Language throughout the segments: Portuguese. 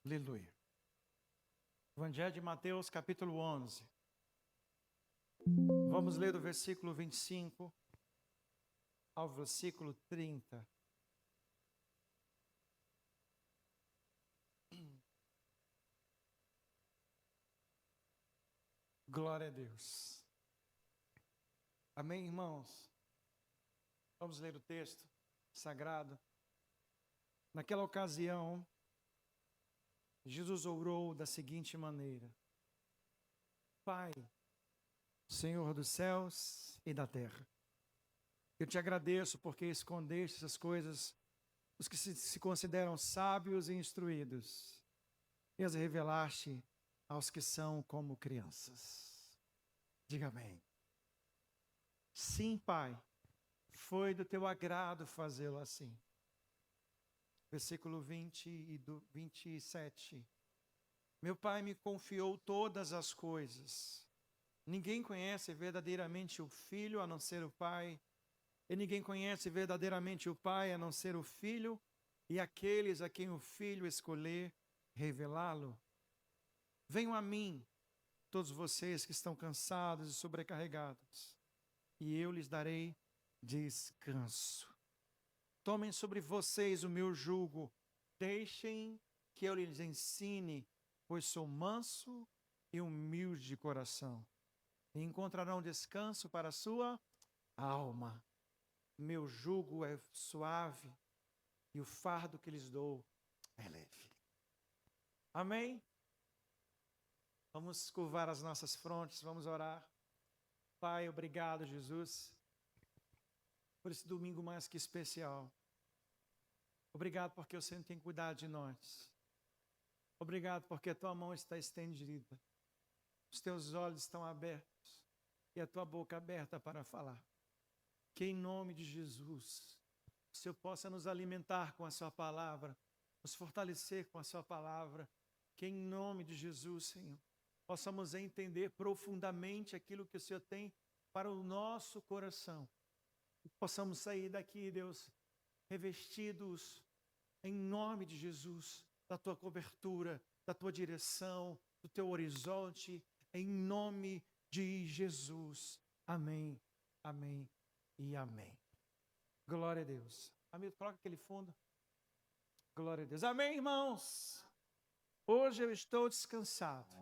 Aleluia. Evangelho de Mateus, capítulo 11. Vamos ler do versículo 25 ao versículo 30. Glória a Deus. Amém, irmãos? Vamos ler o texto sagrado. Naquela ocasião, Jesus orou da seguinte maneira: Pai, Senhor dos céus e da terra, eu te agradeço porque escondeste essas coisas dos que se consideram sábios e instruídos e as revelaste aos que são como crianças. Diga amém. Sim, Pai, foi do teu agrado fazê-lo assim. Versículo 20 e 27. Meu Pai me confiou todas as coisas. Ninguém conhece verdadeiramente o Filho a não ser o Pai, e ninguém conhece verdadeiramente o Pai a não ser o Filho e aqueles a quem o Filho escolher revelá-lo. Venham a mim, todos vocês que estão cansados e sobrecarregados, e eu lhes darei descanso. Tomem sobre vocês o meu jugo, deixem que eu lhes ensine, pois sou manso e humilde de coração, e encontrarão descanso para a sua alma. Meu jugo é suave e o fardo que lhes dou é leve. Amém? Vamos curvar as nossas frontes, vamos orar. Pai, obrigado, Jesus, por esse domingo mais que especial. Obrigado porque o Senhor tem cuidado de nós. Obrigado porque a tua mão está estendida, os teus olhos estão abertos e a tua boca aberta para falar. Que em nome de Jesus, o Senhor possa nos alimentar com a sua palavra, nos fortalecer com a sua palavra. Que em nome de Jesus, Senhor, possamos entender profundamente aquilo que o Senhor tem para o nosso coração. E possamos sair daqui, Deus, revestidos em nome de Jesus, da tua cobertura, da tua direção, do teu horizonte, em nome de Jesus. Amém, amém e amém. Glória a Deus. Amigo, coloca aquele fundo. Glória a Deus. Amém, irmãos? Hoje eu estou descansado.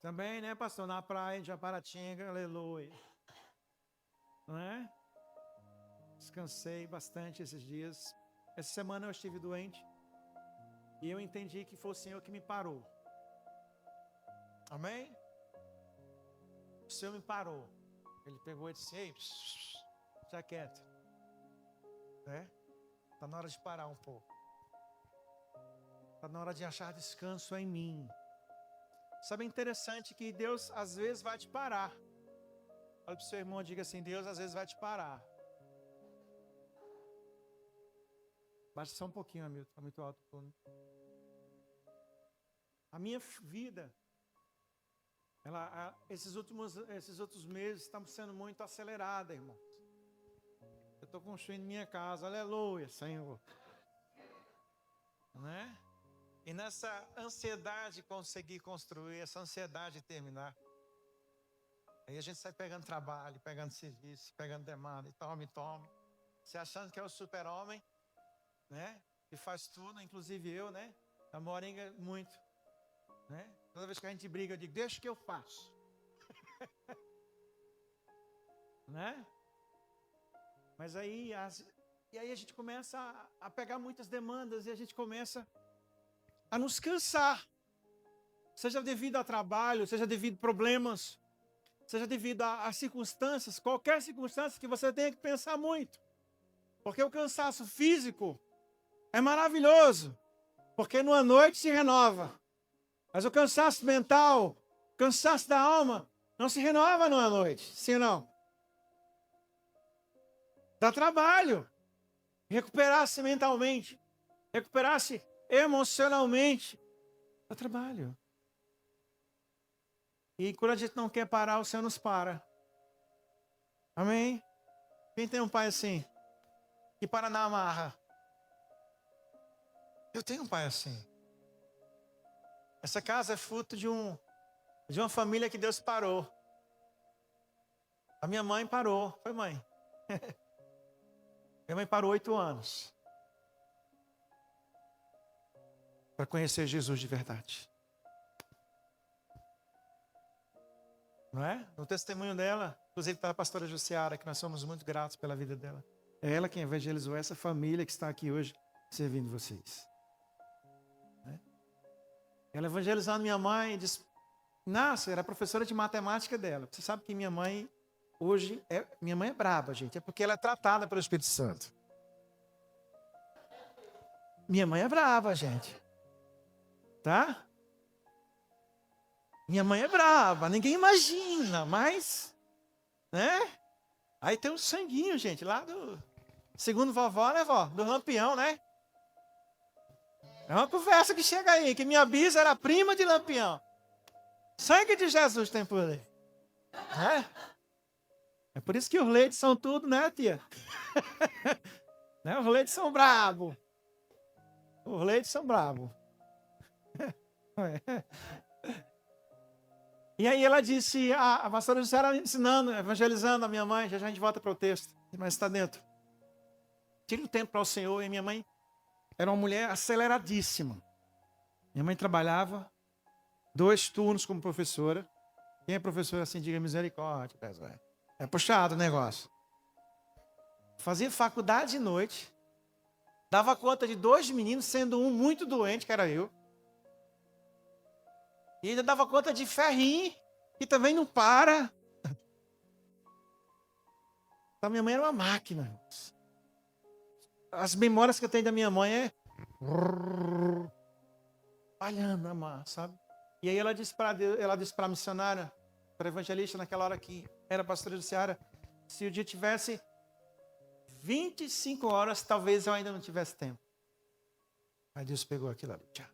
Também, né, pastor? Na praia de Japaratinga, aleluia. Não é? Descansei bastante esses dias. Essa semana eu estive doente e eu entendi que foi o Senhor que me parou. Amém? O Senhor me parou. Ele pegou e disse: ei, já quieto. Né? Está na hora de parar um pouco. Está na hora de achar descanso em mim. Sabe, é interessante que Deus às vezes vai te parar. Olha para o seu irmão e diga assim: Deus às vezes vai te parar. Baixa só um pouquinho, amigo. Está muito alto. A minha vida, esses outros meses estão sendo muito acelerada, irmãos. Eu estou construindo minha casa. Aleluia, Senhor. Não é? E nessa ansiedade de conseguir construir, essa ansiedade de terminar, aí a gente sai pegando trabalho, pegando serviço, pegando demanda, e tome, se achando que é o super-homem, né? Que faz tudo, inclusive eu, né? A Moringa muito, né? Toda vez que a gente briga, eu digo: deixa que eu faço. Né? Mas aí, e aí a gente começa a pegar muitas demandas e a gente começa a nos cansar. Seja devido a trabalho, seja devido a problemas, seja devido a circunstâncias, qualquer circunstância que você tenha que pensar muito. Porque o cansaço físico é maravilhoso, porque numa noite se renova. Mas o cansaço mental, o cansaço da alma, não se renova numa noite, sim ou não? Dá trabalho recuperar-se mentalmente, recuperar-se emocionalmente. Dá trabalho. E quando a gente não quer parar, o Senhor nos para. Amém? Quem tem um pai assim? Que para na amarra. Eu tenho um pai assim. Essa casa é fruto de uma família que Deus parou. A minha mãe parou. Foi mãe. Minha mãe parou 8 anos. Para conhecer Jesus de verdade. Não é? No testemunho dela, inclusive para a pastora Jussiara, que nós somos muito gratos pela vida dela. É ela quem evangelizou essa família que está aqui hoje servindo vocês. Né? Ela evangelizando minha mãe, disse, nossa, era professora de matemática dela. Você sabe que minha mãe hoje, minha mãe é braba, gente, é porque ela é tratada pelo Espírito Santo. Minha mãe é brava, gente. Tá? Minha mãe é brava, ninguém imagina, mas, né? Aí tem um sanguinho, gente, lá do, segundo vovó, né, vó? Do Lampião, né? É uma conversa que chega aí, que minha bisa era prima de Lampião. Sangue de Jesus tem poder. É por isso que os leites são tudo, né, tia? Né? Os leites são bravos. Os leites são bravos. E aí ela disse, a pastora Jussiara ensinando, evangelizando a minha mãe, já a gente volta para o texto, mas está dentro. Tire um tempo para o Senhor, e minha mãe era uma mulher aceleradíssima. Minha mãe trabalhava 2 turnos como professora. Quem é professora assim, diga misericórdia. É puxado o negócio. Fazia faculdade de noite, dava conta de 2 meninos, sendo um muito doente, que era eu. E ainda dava conta de ferrinho, que também não para. Então, minha mãe era uma máquina. As memórias que eu tenho da minha mãe é... Falhando, amar, sabe? E aí ela disse para a missionária, para a evangelista naquela hora que era pastora Jussiara, se o dia tivesse 25 horas, talvez eu ainda não tivesse tempo. Aí Deus pegou aquilo ali, tchau.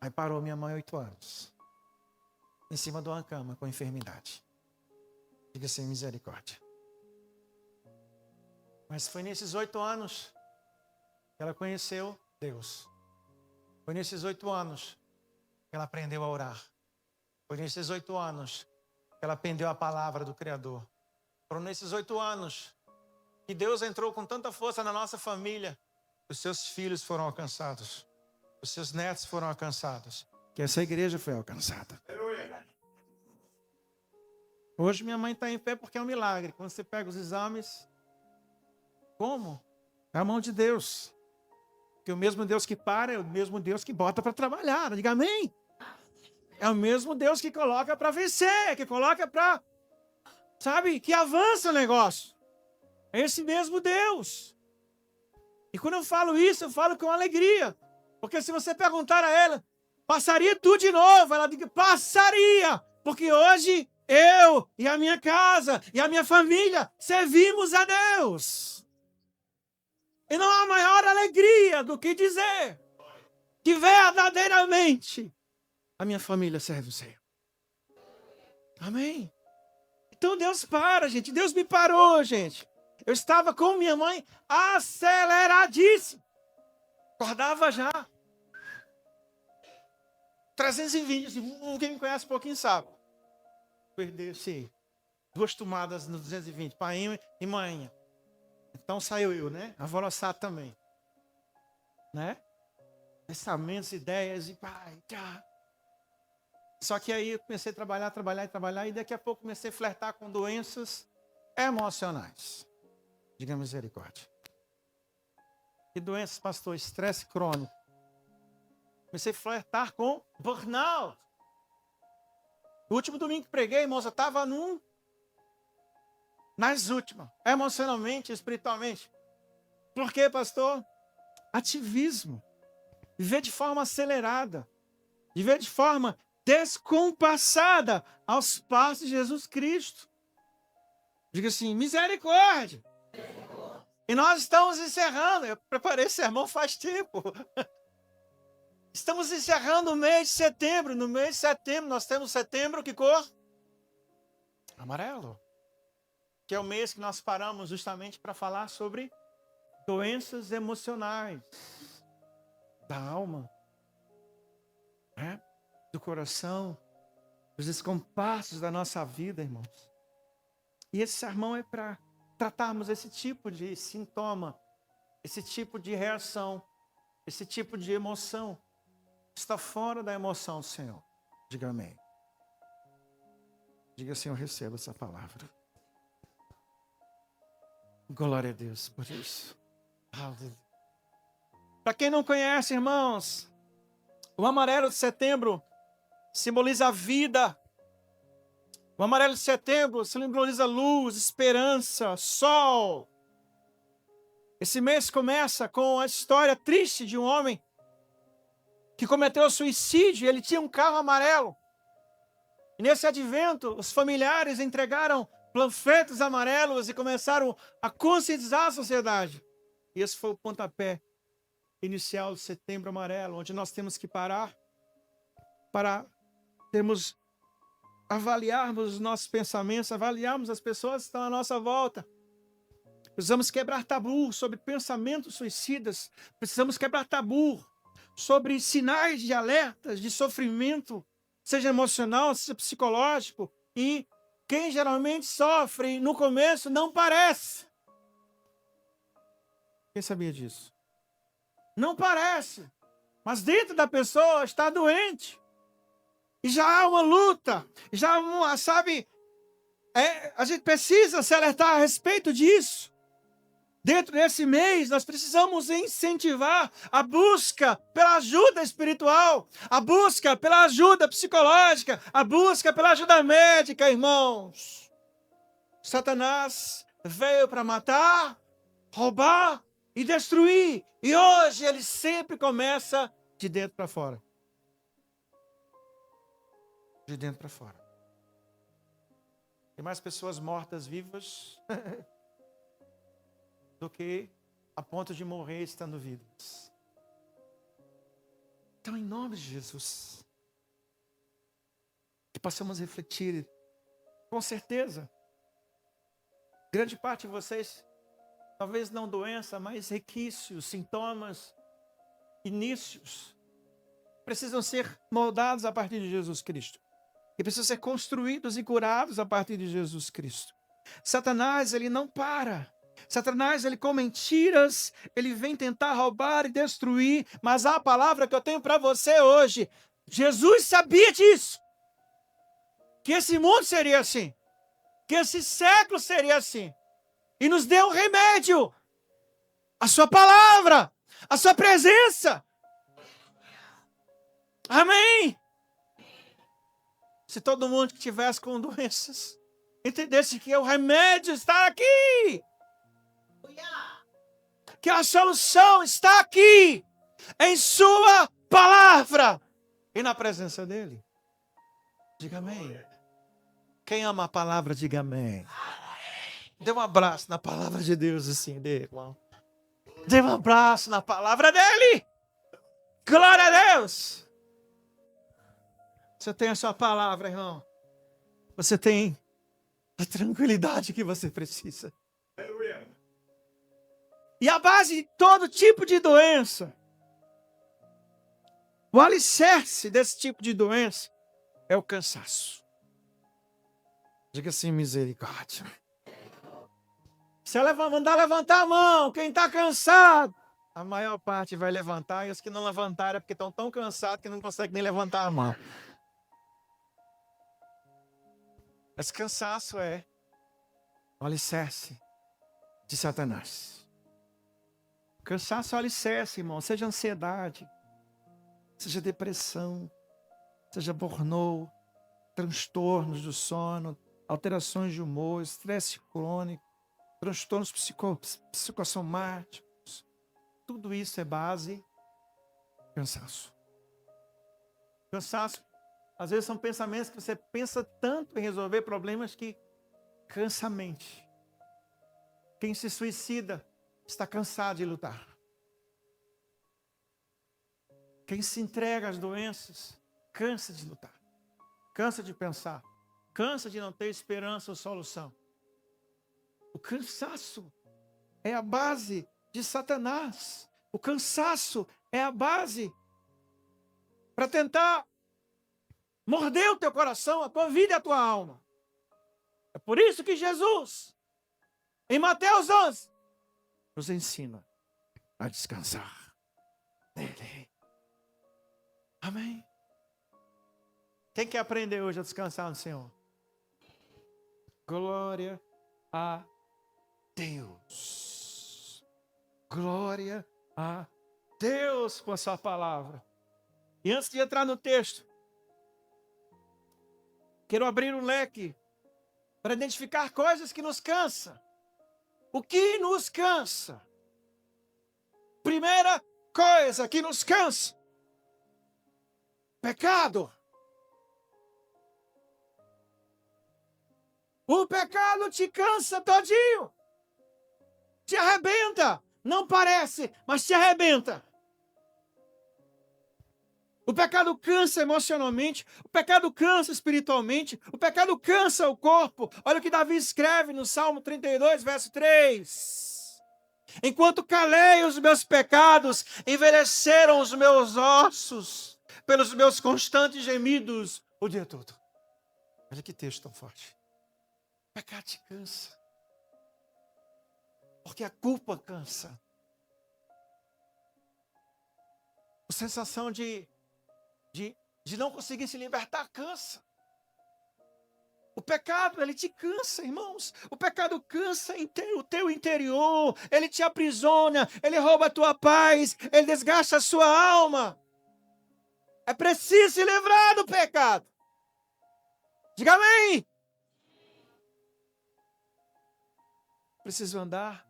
Aí parou minha mãe 8 anos. Em cima de uma cama com enfermidade. Diga assim, misericórdia. Mas foi nesses 8 anos que ela conheceu Deus. Foi nesses 8 anos que ela aprendeu a orar. Foi nesses 8 anos que ela aprendeu a palavra do Criador. Foram nesses 8 anos que Deus entrou com tanta força na nossa família. Os seus filhos foram alcançados. Os seus netos foram alcançados. Que essa igreja foi alcançada. Hoje minha mãe está em pé porque é um milagre. Quando você pega os exames, como? É a mão de Deus. Porque o mesmo Deus que para é o mesmo Deus que bota para trabalhar. Diga amém. É o mesmo Deus que coloca para vencer, que coloca para, sabe, que avança o negócio. É esse mesmo Deus. E quando eu falo isso, eu falo com alegria. Porque se você perguntar a ela, passaria tudo de novo? Ela diz, passaria. Porque hoje eu e a minha casa e a minha família servimos a Deus. E não há maior alegria do que dizer que verdadeiramente a minha família serve o Senhor. Amém? Então Deus para, gente. Deus me parou, gente. Eu estava com minha mãe aceleradíssimo. Acordava já. 320. Quem me conhece um pouquinho sabe. Perder-se 2 tomadas no 220. Pai e mãe. Então saiu eu, né? Alvoroçado também. Né? Pensamentos, ideias e pai. Tchau. Só que aí eu comecei a trabalhar. E daqui a pouco comecei a flertar com doenças emocionais. Diga misericórdia. Que doenças, pastor? Estresse crônico. Comecei a flertar com burnout. No último domingo que preguei, irmãos, eu estava nas últimas. Emocionalmente, espiritualmente. Por quê, pastor? Ativismo. Viver de forma acelerada. Viver de forma descompassada aos passos de Jesus Cristo. Diga assim, misericórdia. E nós estamos encerrando. Eu preparei esse sermão faz tempo. Estamos encerrando o mês de setembro. No mês de setembro, nós temos setembro, que cor? Amarelo. Que é o mês que nós paramos justamente para falar sobre doenças emocionais. da alma, né? Do coração, os descompassos da nossa vida, irmãos. E esse sermão é para tratarmos esse tipo de sintoma, esse tipo de reação, esse tipo de emoção. Está fora da emoção do Senhor. Diga amém. Diga assim, eu recebo essa palavra. Glória a Deus por isso. Para quem não conhece, irmãos, o amarelo de setembro simboliza a vida. O amarelo de setembro simboliza luz, esperança, sol. Esse mês começa com a história triste de um homem que cometeu suicídio. Ele tinha um carro amarelo. E nesse advento, os familiares entregaram panfletos amarelos e começaram a conscientizar a sociedade. E esse foi o pontapé inicial do Setembro Amarelo, onde nós temos que parar para avaliarmos os nossos pensamentos, avaliarmos as pessoas que estão à nossa volta. Precisamos quebrar tabu sobre pensamentos suicidas. Precisamos quebrar tabu sobre sinais de alertas, de sofrimento, seja emocional, seja psicológico. E quem geralmente sofre no começo não parece. Quem sabia disso? Não parece. Mas dentro da pessoa está doente. E já há uma luta. Já há uma, sabe? A gente precisa se alertar a respeito disso. Dentro desse mês, nós precisamos incentivar a busca pela ajuda espiritual, a busca pela ajuda psicológica, a busca pela ajuda médica, irmãos. Satanás veio para matar, roubar e destruir. E hoje ele sempre começa de dentro para fora. De dentro para fora. Tem mais pessoas mortas vivas do que a ponto de morrer estando vivos. Então, em nome de Jesus, que possamos refletir, com certeza, grande parte de vocês, talvez não doença, mas requisitos, sintomas, inícios, precisam ser moldados a partir de Jesus Cristo. E precisam ser construídos e curados a partir de Jesus Cristo. Satanás, ele não para. Satanás, ele com mentiras, ele vem tentar roubar e destruir, mas há a palavra que eu tenho para você hoje. Jesus sabia disso. Que esse mundo seria assim. Que esse século seria assim. E nos deu um remédio. A sua palavra. A sua presença. Amém. Se todo mundo que tivesse com doenças entendesse que o remédio está aqui. Que a solução está aqui, em sua palavra e na presença dele. Diga amém. Quem ama a palavra, diga amém. Dê um abraço na palavra de Deus assim, irmão. Dê um abraço na palavra dele. Glória a Deus. Você tem a sua palavra, irmão. Você tem a tranquilidade que você precisa. E a base de todo tipo de doença, o alicerce desse tipo de doença é o cansaço. Diga assim, misericórdia. Se ela mandar levantar a mão, quem está cansado, a maior parte vai levantar, e os que não levantaram é porque estão tão cansados que não conseguem nem levantar a mão. Esse cansaço é o alicerce de Satanás. Cansaço é o alicerce, irmão. Seja ansiedade, seja depressão, seja burnout, transtornos do sono, alterações de humor, estresse crônico, transtornos psicossomáticos. Tudo isso é base cansaço. Cansaço, às vezes são pensamentos que você pensa tanto em resolver problemas que cansa a mente. Quem se suicida está cansado de lutar. Quem se entrega às doenças cansa de lutar. Cansa de pensar. Cansa de não ter esperança ou solução. O cansaço é a base de Satanás. O cansaço é a base para tentar morder o teu coração, a tua vida e a tua alma. É por isso que Jesus, em Mateus 11, nos ensina a descansar nele. Amém? Quem quer aprender hoje a descansar no Senhor? Glória a Deus. Glória a Deus com a sua palavra. E antes de entrar no texto, quero abrir um leque para identificar coisas que nos cansam. O que nos cansa? Primeira coisa que nos cansa: pecado. O pecado te cansa todinho. Te arrebenta. Não parece, mas te arrebenta. O pecado cansa emocionalmente, o pecado cansa espiritualmente, o pecado cansa o corpo. Olha o que Davi escreve no Salmo 32, verso 3. Enquanto calei os meus pecados, envelheceram os meus ossos pelos meus constantes gemidos o dia todo. Olha que texto tão forte. O pecado te cansa. Porque a culpa cansa. A sensação de não conseguir se libertar cansa. O pecado, ele te cansa, irmãos. O pecado cansa o teu interior. Ele te aprisiona, ele rouba a tua paz, ele desgasta a sua alma. É preciso se livrar do pecado. Diga amém. Preciso andar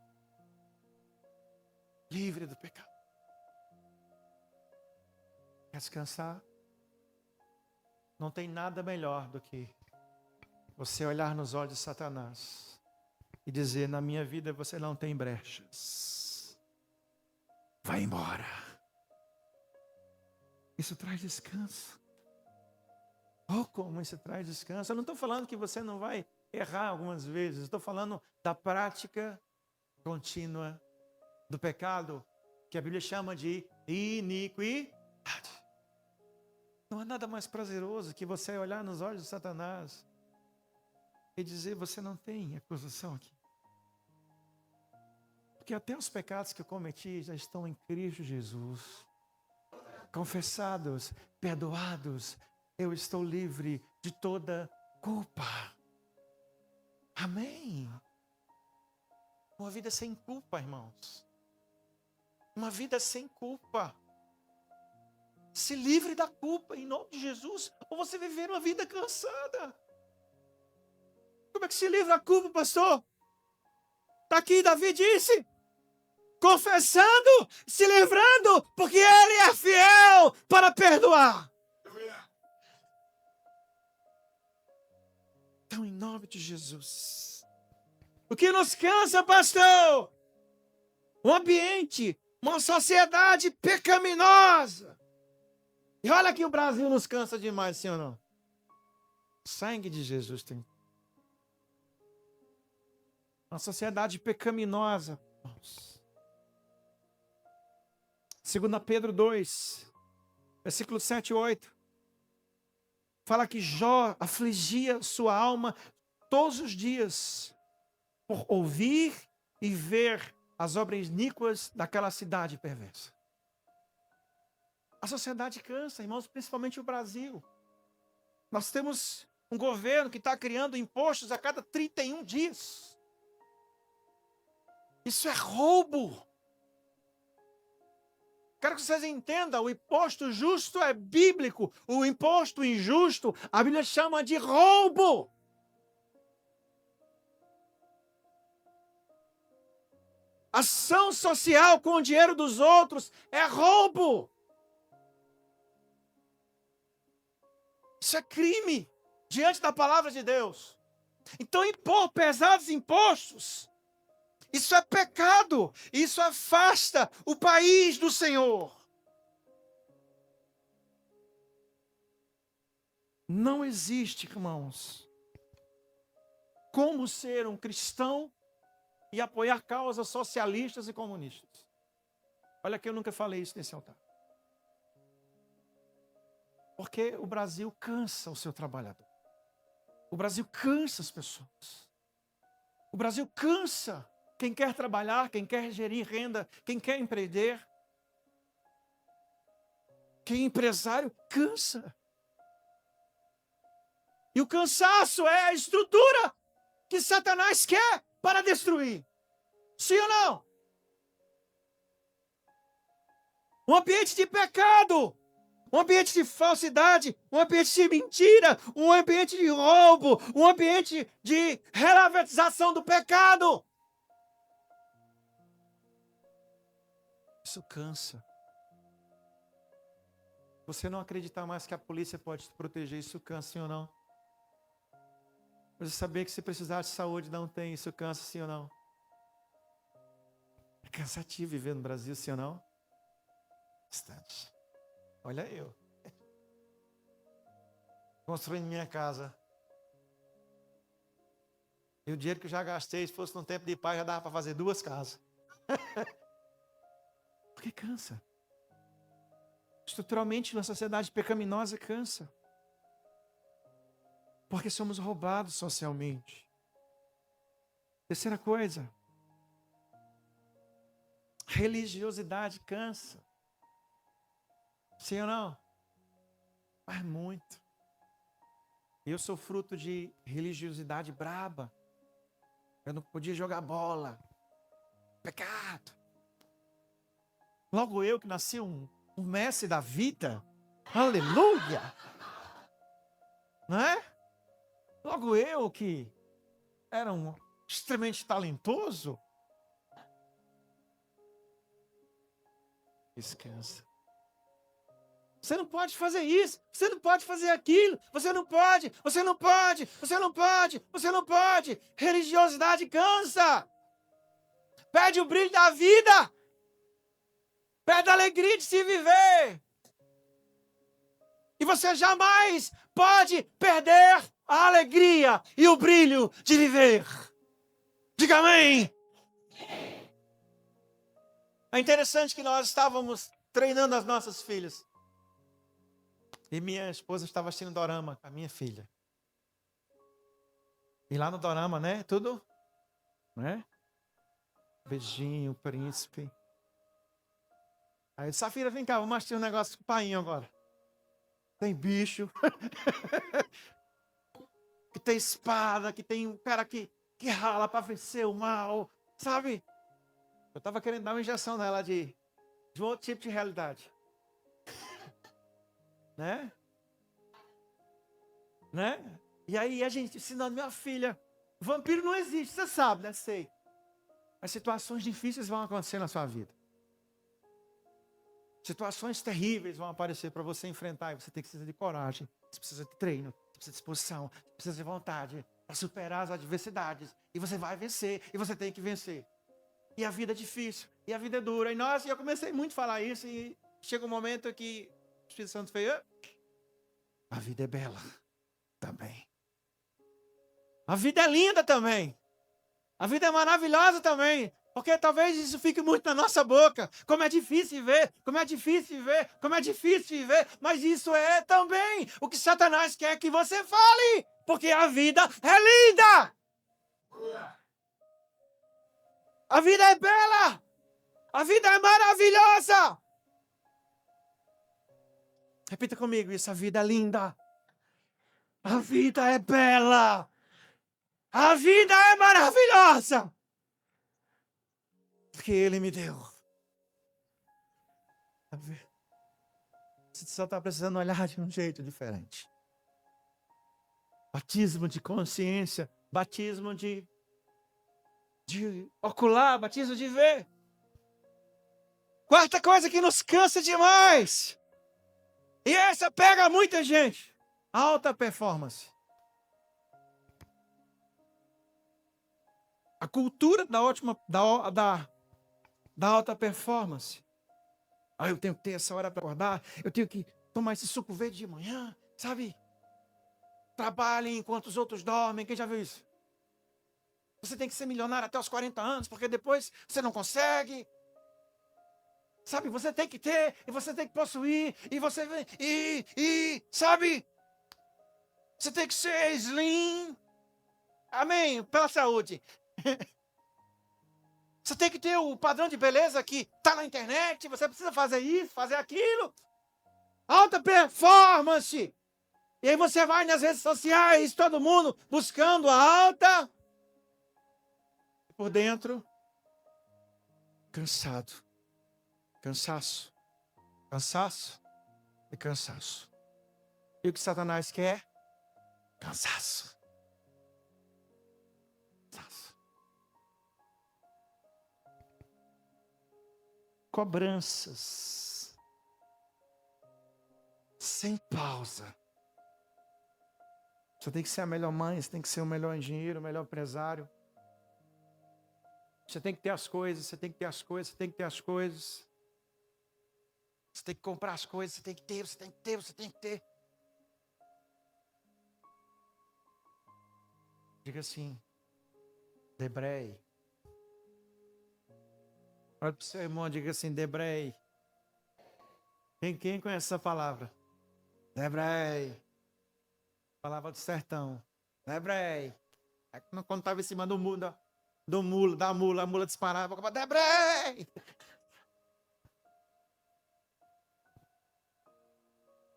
livre do pecado. Quer descansar? Não tem nada melhor do que você olhar nos olhos de Satanás e dizer: na minha vida você não tem brechas. Vai embora. Isso traz descanso. Oh, como isso traz descanso. Eu não estou falando que você não vai errar algumas vezes. Estou falando da prática contínua do pecado, que a Bíblia chama de iniquidade. Não há nada mais prazeroso que você olhar nos olhos de Satanás e dizer: você não tem acusação aqui. Porque até os pecados que eu cometi já estão em Cristo Jesus. Confessados, perdoados, eu estou livre de toda culpa. Amém. Uma vida sem culpa, irmãos. Uma vida sem culpa. Se livre da culpa em nome de Jesus, ou você viver uma vida cansada. Como é que se livra da culpa, pastor? Está aqui, Davi disse: confessando, se livrando, porque Ele é fiel para perdoar. Então, em nome de Jesus. O que nos cansa, pastor? Um ambiente, uma sociedade pecaminosa. E olha que o Brasil nos cansa demais, sim ou não? O sangue de Jesus tem. Uma sociedade pecaminosa. 2 Pedro 2, versículo 7 e 8. Fala que Jó afligia sua alma todos os dias por ouvir e ver as obras iníquas daquela cidade perversa. A sociedade cansa, irmãos, principalmente o Brasil. Nós temos um governo que está criando impostos a cada 31 dias. Isso é roubo. Quero que vocês entendam, o imposto justo é bíblico. O imposto injusto, a Bíblia chama de roubo. Ação social com o dinheiro dos outros é roubo. Isso é crime diante da palavra de Deus. Então, impor pesados impostos, isso é pecado. Isso afasta o país do Senhor. Não existe, irmãos, como ser um cristão e apoiar causas socialistas e comunistas. Olha que eu nunca falei isso nesse altar. Porque o Brasil cansa o seu trabalhador. O Brasil cansa as pessoas. O Brasil cansa quem quer trabalhar, quem quer gerir renda, quem quer empreender. Quem é empresário cansa. E o cansaço é a estrutura que Satanás quer para destruir. Sim ou não? Um ambiente de pecado, um ambiente de falsidade, um ambiente de mentira, um ambiente de roubo, um ambiente de relativização do pecado. Isso cansa. Você não acreditar mais que a polícia pode te proteger, isso cansa, sim ou não? Você saber que se precisar de saúde não tem, isso cansa, sim ou não? É cansativo viver no Brasil, sim ou não? Bastante. Olha eu. Construindo minha casa. E o dinheiro que eu já gastei, se fosse no tempo de paz, já dava para fazer 2 casas. Porque cansa. Estruturalmente, uma sociedade pecaminosa cansa. Porque somos roubados socialmente. Terceira coisa. Religiosidade cansa. Sim ou não? Mas muito. Eu sou fruto de religiosidade braba. Eu não podia jogar bola. Pecado. Logo eu que nasci um mestre da vida. Aleluia! Não é? Logo eu que era um extremamente talentoso. Descansa. Você não pode fazer isso, você não pode fazer aquilo, você não pode, você não pode, você não pode, você não pode. Religiosidade cansa. Perde o brilho da vida. Perde a alegria de se viver. E você jamais pode perder a alegria e o brilho de viver. Diga amém. É interessante que nós estávamos treinando as nossas filhas. E minha esposa estava assistindo dorama com a minha filha. E lá no dorama, né? Tudo, né? Beijinho, príncipe. Aí, Safira, vem cá, vamos assistir um negócio com o painho agora. Tem bicho. Que tem espada, que tem um cara que rala para vencer o mal. Sabe? Eu estava querendo dar uma injeção nela de um outro tipo de realidade. Né? Né? E aí a gente ensinando minha filha, vampiro não existe, você sabe, né? Sei. As situações difíceis vão acontecer na sua vida. Situações terríveis vão aparecer para você enfrentar. E você tem que precisar de coragem, você precisa de treino, você precisa de disposição, você precisa de vontade para superar as adversidades. E você vai vencer, e você tem que vencer. E a vida é difícil, e a vida é dura. E eu comecei muito a falar isso, e chega um momento que o Espírito Santo fez, a vida é bela também. A vida é linda também. A vida é maravilhosa também. Porque talvez isso fique muito na nossa boca. Como é difícil viver, como é difícil viver, como é difícil viver. Mas isso é também o que Satanás quer que você fale. Porque a vida é linda. A vida é bela. A vida é maravilhosa. Repita comigo isso, a vida é linda. A vida é bela. A vida é maravilhosa. Porque Ele me deu. Você só está precisando olhar de um jeito diferente. Batismo de consciência. Batismo de ocular. Batismo de ver. Quarta coisa que nos cansa demais. E essa pega muita gente. Alta performance. A cultura da alta performance. Eu tenho que ter essa hora para acordar. Eu tenho que tomar esse suco verde de manhã. Sabe? Trabalhe enquanto os outros dormem. Quem já viu isso? Você tem que ser milionário até os 40 anos, porque depois você não consegue. Sabe, você tem que ter, e você tem que possuir, e você... sabe? Você tem que ser slim. Amém, pela saúde. Você tem que ter o padrão de beleza que está na internet, você precisa fazer isso, fazer aquilo. Alta performance. E aí você vai nas redes sociais, todo mundo buscando a alta. Por dentro, cansado. Cansaço. Cansaço e cansaço. E o que Satanás quer? Cansaço. Cansaço. Cobranças. Sem pausa. Você tem que ser a melhor mãe, você tem que ser o melhor engenheiro, o melhor empresário. Você tem que ter as coisas, você tem que ter as coisas, você tem que ter as coisas. Você tem que comprar as coisas, você tem que ter, você tem que ter, você tem que ter. Diga assim, Debrei. Olha para o seu irmão, diga assim, Debrei. Quem conhece essa palavra? Debrei. Palavra do sertão. Debrei. Quando estava em cima da mula, a mula disparava. Debrei.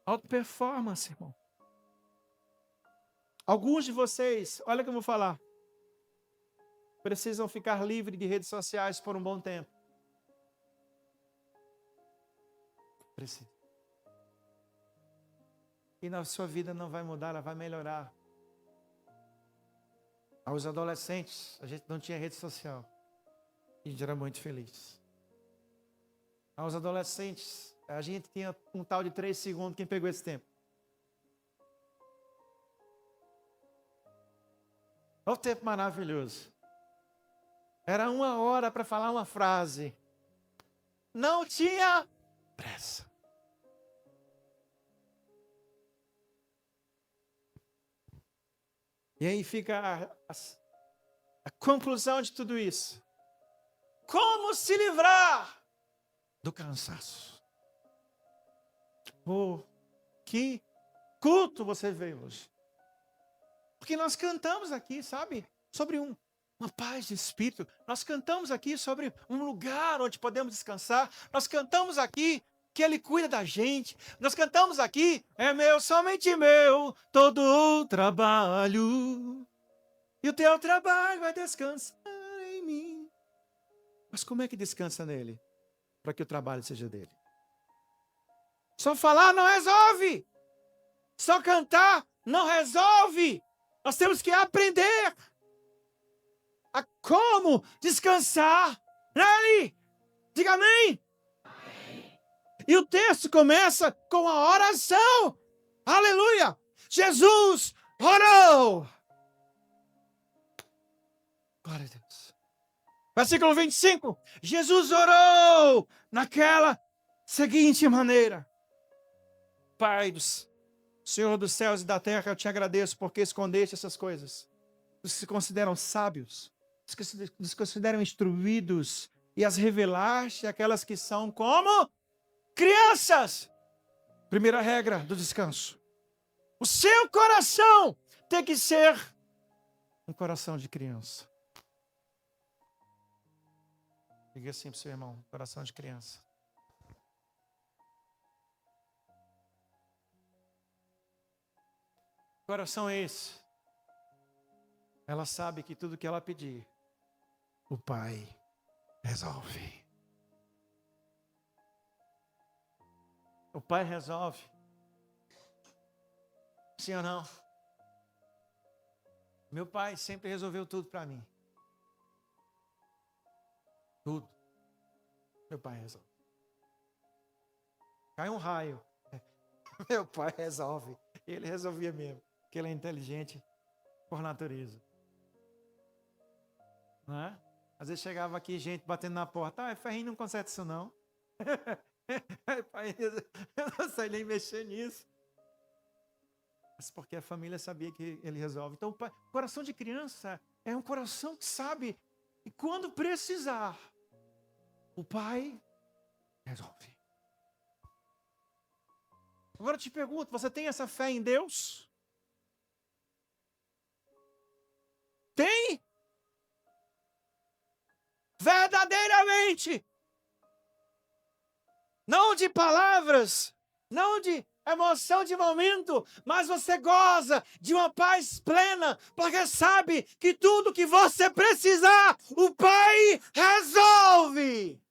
Alta performance, irmão. Alguns de vocês, olha o que eu vou falar, precisam ficar livres de redes sociais por um bom tempo. Precisa. E na sua vida não vai mudar, ela vai melhorar. Aos adolescentes, a gente não tinha rede social. E a gente era muito feliz. Aos adolescentes, a gente tinha um tal de 3 segundos. Quem pegou esse tempo? Olha o tempo maravilhoso. Era 1 hora para falar uma frase. Não tinha pressa. E aí fica a conclusão de tudo isso. Como se livrar do cansaço? Oh, que culto você veio hoje. Porque nós cantamos aqui, sabe? Sobre uma paz de espírito. Nós cantamos aqui sobre um lugar onde podemos descansar. Nós cantamos aqui que Ele cuida da gente. Nós cantamos aqui, é meu, somente meu, todo o trabalho. E o teu trabalho vai descansar em mim. Mas como é que descansa nele? Para que o trabalho seja dele. Só falar não resolve. Só cantar não resolve. Nós temos que aprender a como descansar nele. Diga amém. Amém. E o texto começa com a oração. Aleluia. Jesus orou. Glória a Deus. Versículo 25. Jesus orou naquela seguinte maneira. Pai dos Senhor dos céus e da terra, eu te agradeço porque escondeste essas coisas. Os que se consideram sábios, os que se consideram instruídos, e as revelaste aquelas que são como crianças. Primeira regra do descanso. O seu coração tem que ser um coração de criança. Diga assim para o seu irmão, coração de criança. Coração é esse. Ela sabe que tudo que ela pedir, o Pai resolve. O Pai resolve. Sim ou não? Meu pai sempre resolveu tudo para mim. Tudo. Meu pai resolve. Cai um raio. Meu pai resolve. Ele resolvia mesmo. Porque ele é inteligente por natureza. Não é? Às vezes chegava aqui gente batendo na porta. Ah, Ferrinho não conserta isso não. Pai, eu não sei nem mexer nisso. Mas porque a família sabia que ele resolve. Então, o coração de criança é um coração que sabe. E quando precisar, o pai resolve. Agora eu te pergunto, você tem essa fé em Deus? Tem? Verdadeiramente. Não de palavras, não de emoção de momento, mas você goza de uma paz plena, porque sabe que tudo que você precisar, o Pai resolve.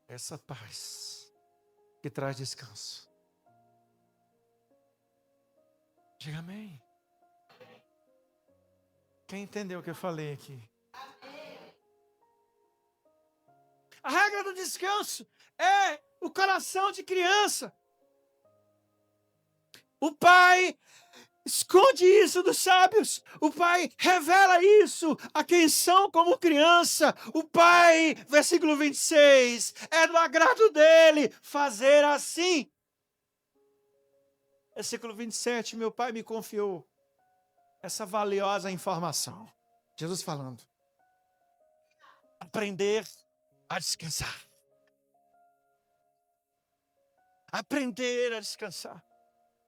Essa paz que traz descanso. Diga amém. Quem entendeu o que eu falei aqui? A regra do descanso é o coração de criança. O pai esconde isso dos sábios. O pai revela isso a quem são como criança. O pai, versículo 26, é do agrado dele fazer assim. Versículo 27, meu pai me confiou essa valiosa informação. Jesus falando. Aprender a descansar. Aprender a descansar.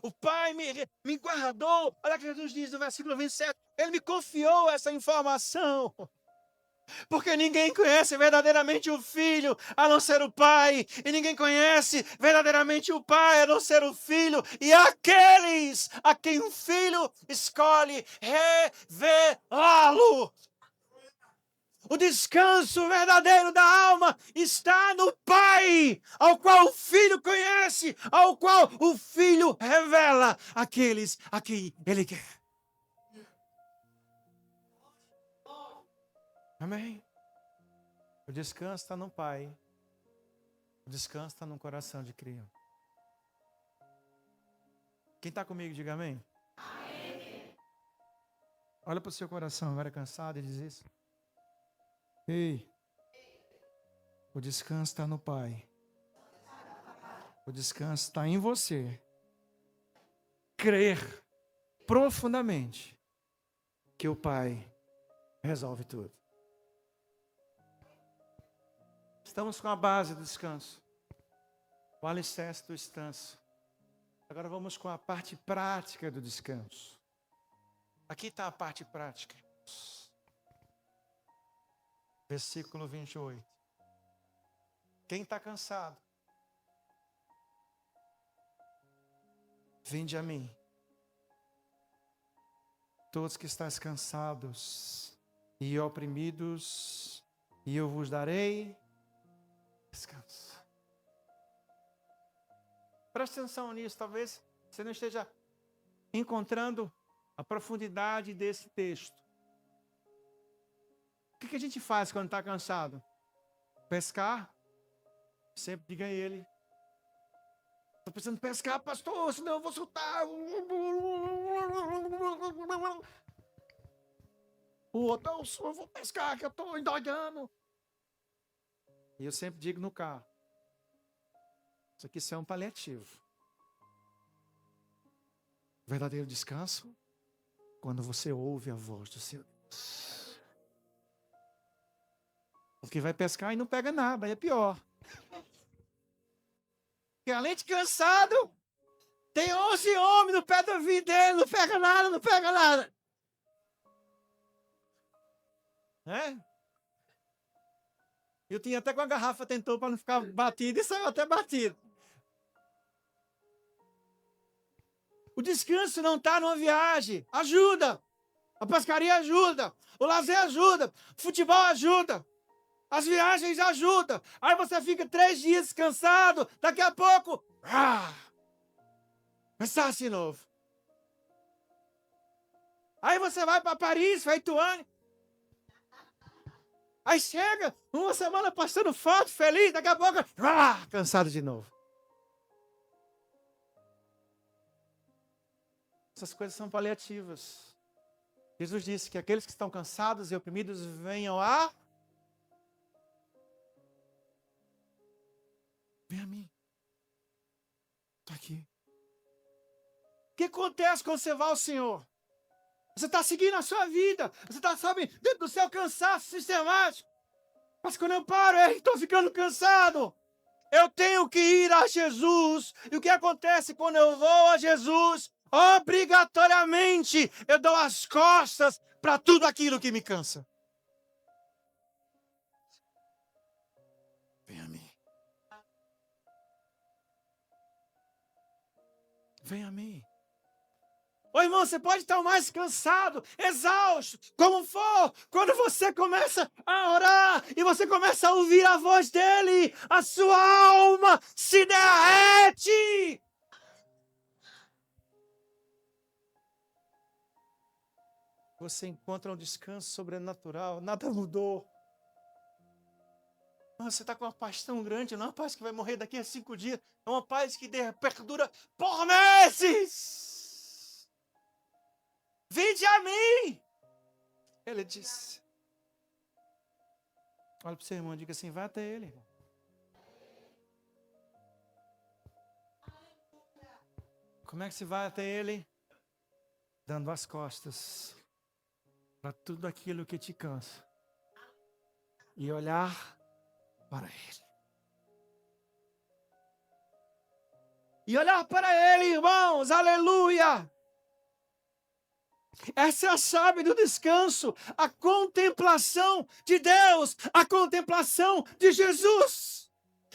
O Pai me guardou. Olha o que Jesus diz no versículo 27. Ele me confiou essa informação. Porque ninguém conhece verdadeiramente o Filho, a não ser o Pai. E ninguém conhece verdadeiramente o Pai, a não ser o Filho. E aqueles a quem o Filho escolhe revelá-lo. O descanso verdadeiro da alma está no Pai, ao qual o Filho conhece, ao qual o Filho revela aqueles a quem Ele quer. Amém? O descanso está no Pai. O descanso está no coração de criança. Quem está comigo, diga amém. Amém. Olha para o seu coração, agora cansado, e diz isso. Ei, o descanso está no Pai. O descanso está em você. Crer profundamente que o Pai resolve tudo. Estamos com a base do descanso. O alicerce do descanso. Agora vamos com a parte prática do descanso. Aqui está a parte prática. Versículo 28. Quem está cansado? Vinde a mim. Todos que estáis cansados e oprimidos, e eu vos darei descanso. Preste atenção nisso, talvez você não esteja encontrando a profundidade desse texto. O que a gente faz quando está cansado? Pescar? Sempre diga a ele. Estou precisando pescar, pastor, senão eu vou soltar. O outro, eu vou pescar, que eu estou endoidando. E eu sempre digo no carro. Isso aqui é um paliativo. O verdadeiro descanso, quando você ouve a voz do seu Deus. Porque vai pescar e não pega nada, aí é pior. Porque além de cansado, tem 11 homens no pé do ouvido dele, não pega nada, não pega nada. É? Eu tinha até com a garrafa, tentou para não ficar batido e saiu até batido. O descanso não está numa viagem. Ajuda. A pescaria ajuda. O lazer ajuda. O futebol ajuda. As viagens ajudam. Aí você fica 3 dias descansado. Daqui a pouco, cansaço de novo. Aí você vai para Paris, vai Ituane. Aí chega, uma semana postando foto, feliz. Daqui a pouco, cansado de novo. Essas coisas são paliativas. Jesus disse que aqueles que estão cansados e oprimidos venham a... Vem a mim. Estou aqui. O que acontece quando você vai ao Senhor? Você está seguindo a sua vida. Você está, sabe, dentro do seu cansaço sistemático. Mas quando eu paro, estou ficando cansado. Eu tenho que ir a Jesus. E o que acontece quando eu vou a Jesus? Obrigatoriamente, eu dou as costas para tudo aquilo que me cansa. Vem a mim. Vem a mim. Ô irmão, você pode estar mais cansado, exausto, como for. Quando você começa a orar e você começa a ouvir a voz dele, a sua alma se derrete. Você encontra um descanso sobrenatural, nada mudou. Você está com uma paz tão grande, não é uma paz que vai morrer daqui a 5 dias, é uma paz que perdura por meses. Vinde a mim, ele disse. Olha para o seu irmão e diga assim, vai até ele. Como é que se vai até ele? Dando as costas para tudo aquilo que te cansa. E olhar para ele. E olhar para ele, irmãos, aleluia! Essa é a chave do descanso, a contemplação de Deus, a contemplação de Jesus.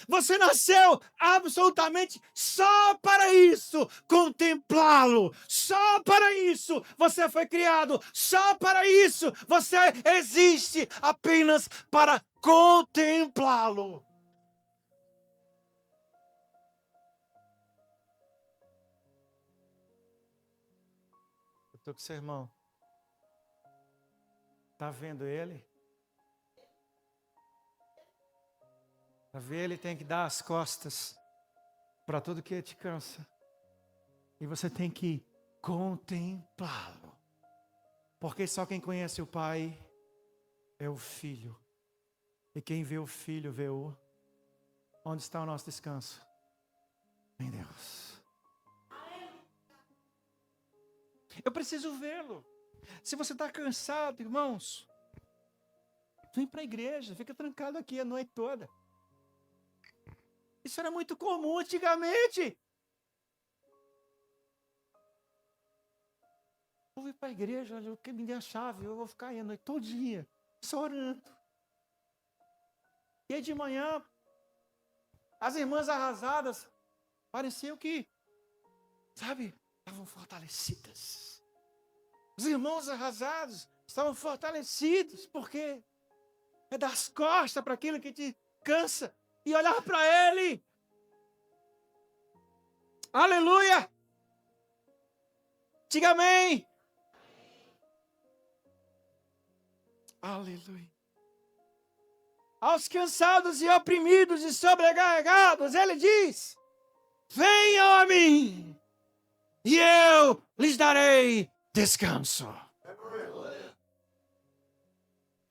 Você nasceu absolutamente só para isso, contemplá-lo. Só para isso você foi criado, só para isso você existe, apenas para contemplá-lo. Estou com seu irmão. Está vendo ele? Para ver ele tem que dar as costas para tudo que te cansa. E você tem que contemplá-lo. Porque só quem conhece o Pai é o Filho. E quem vê o Filho vê o... Onde está o nosso descanso? Em Deus. Eu preciso vê-lo. Se você está cansado, irmãos, vem para a igreja, fica trancado aqui a noite toda. Isso era muito comum antigamente. Vou vir para a igreja, eu me dê a chave, eu vou ficar aí a noite todinha, só orando. E aí de manhã, as irmãs arrasadas pareciam que, sabe, estavam fortalecidas. Os irmãos arrasados estavam fortalecidos, porque é dar as costas para aquilo que te cansa e olhar para ele. Aleluia! Diga amém. Aleluia. Aos cansados e oprimidos e sobrecarregados, ele diz: venham a mim e eu lhes darei descanso.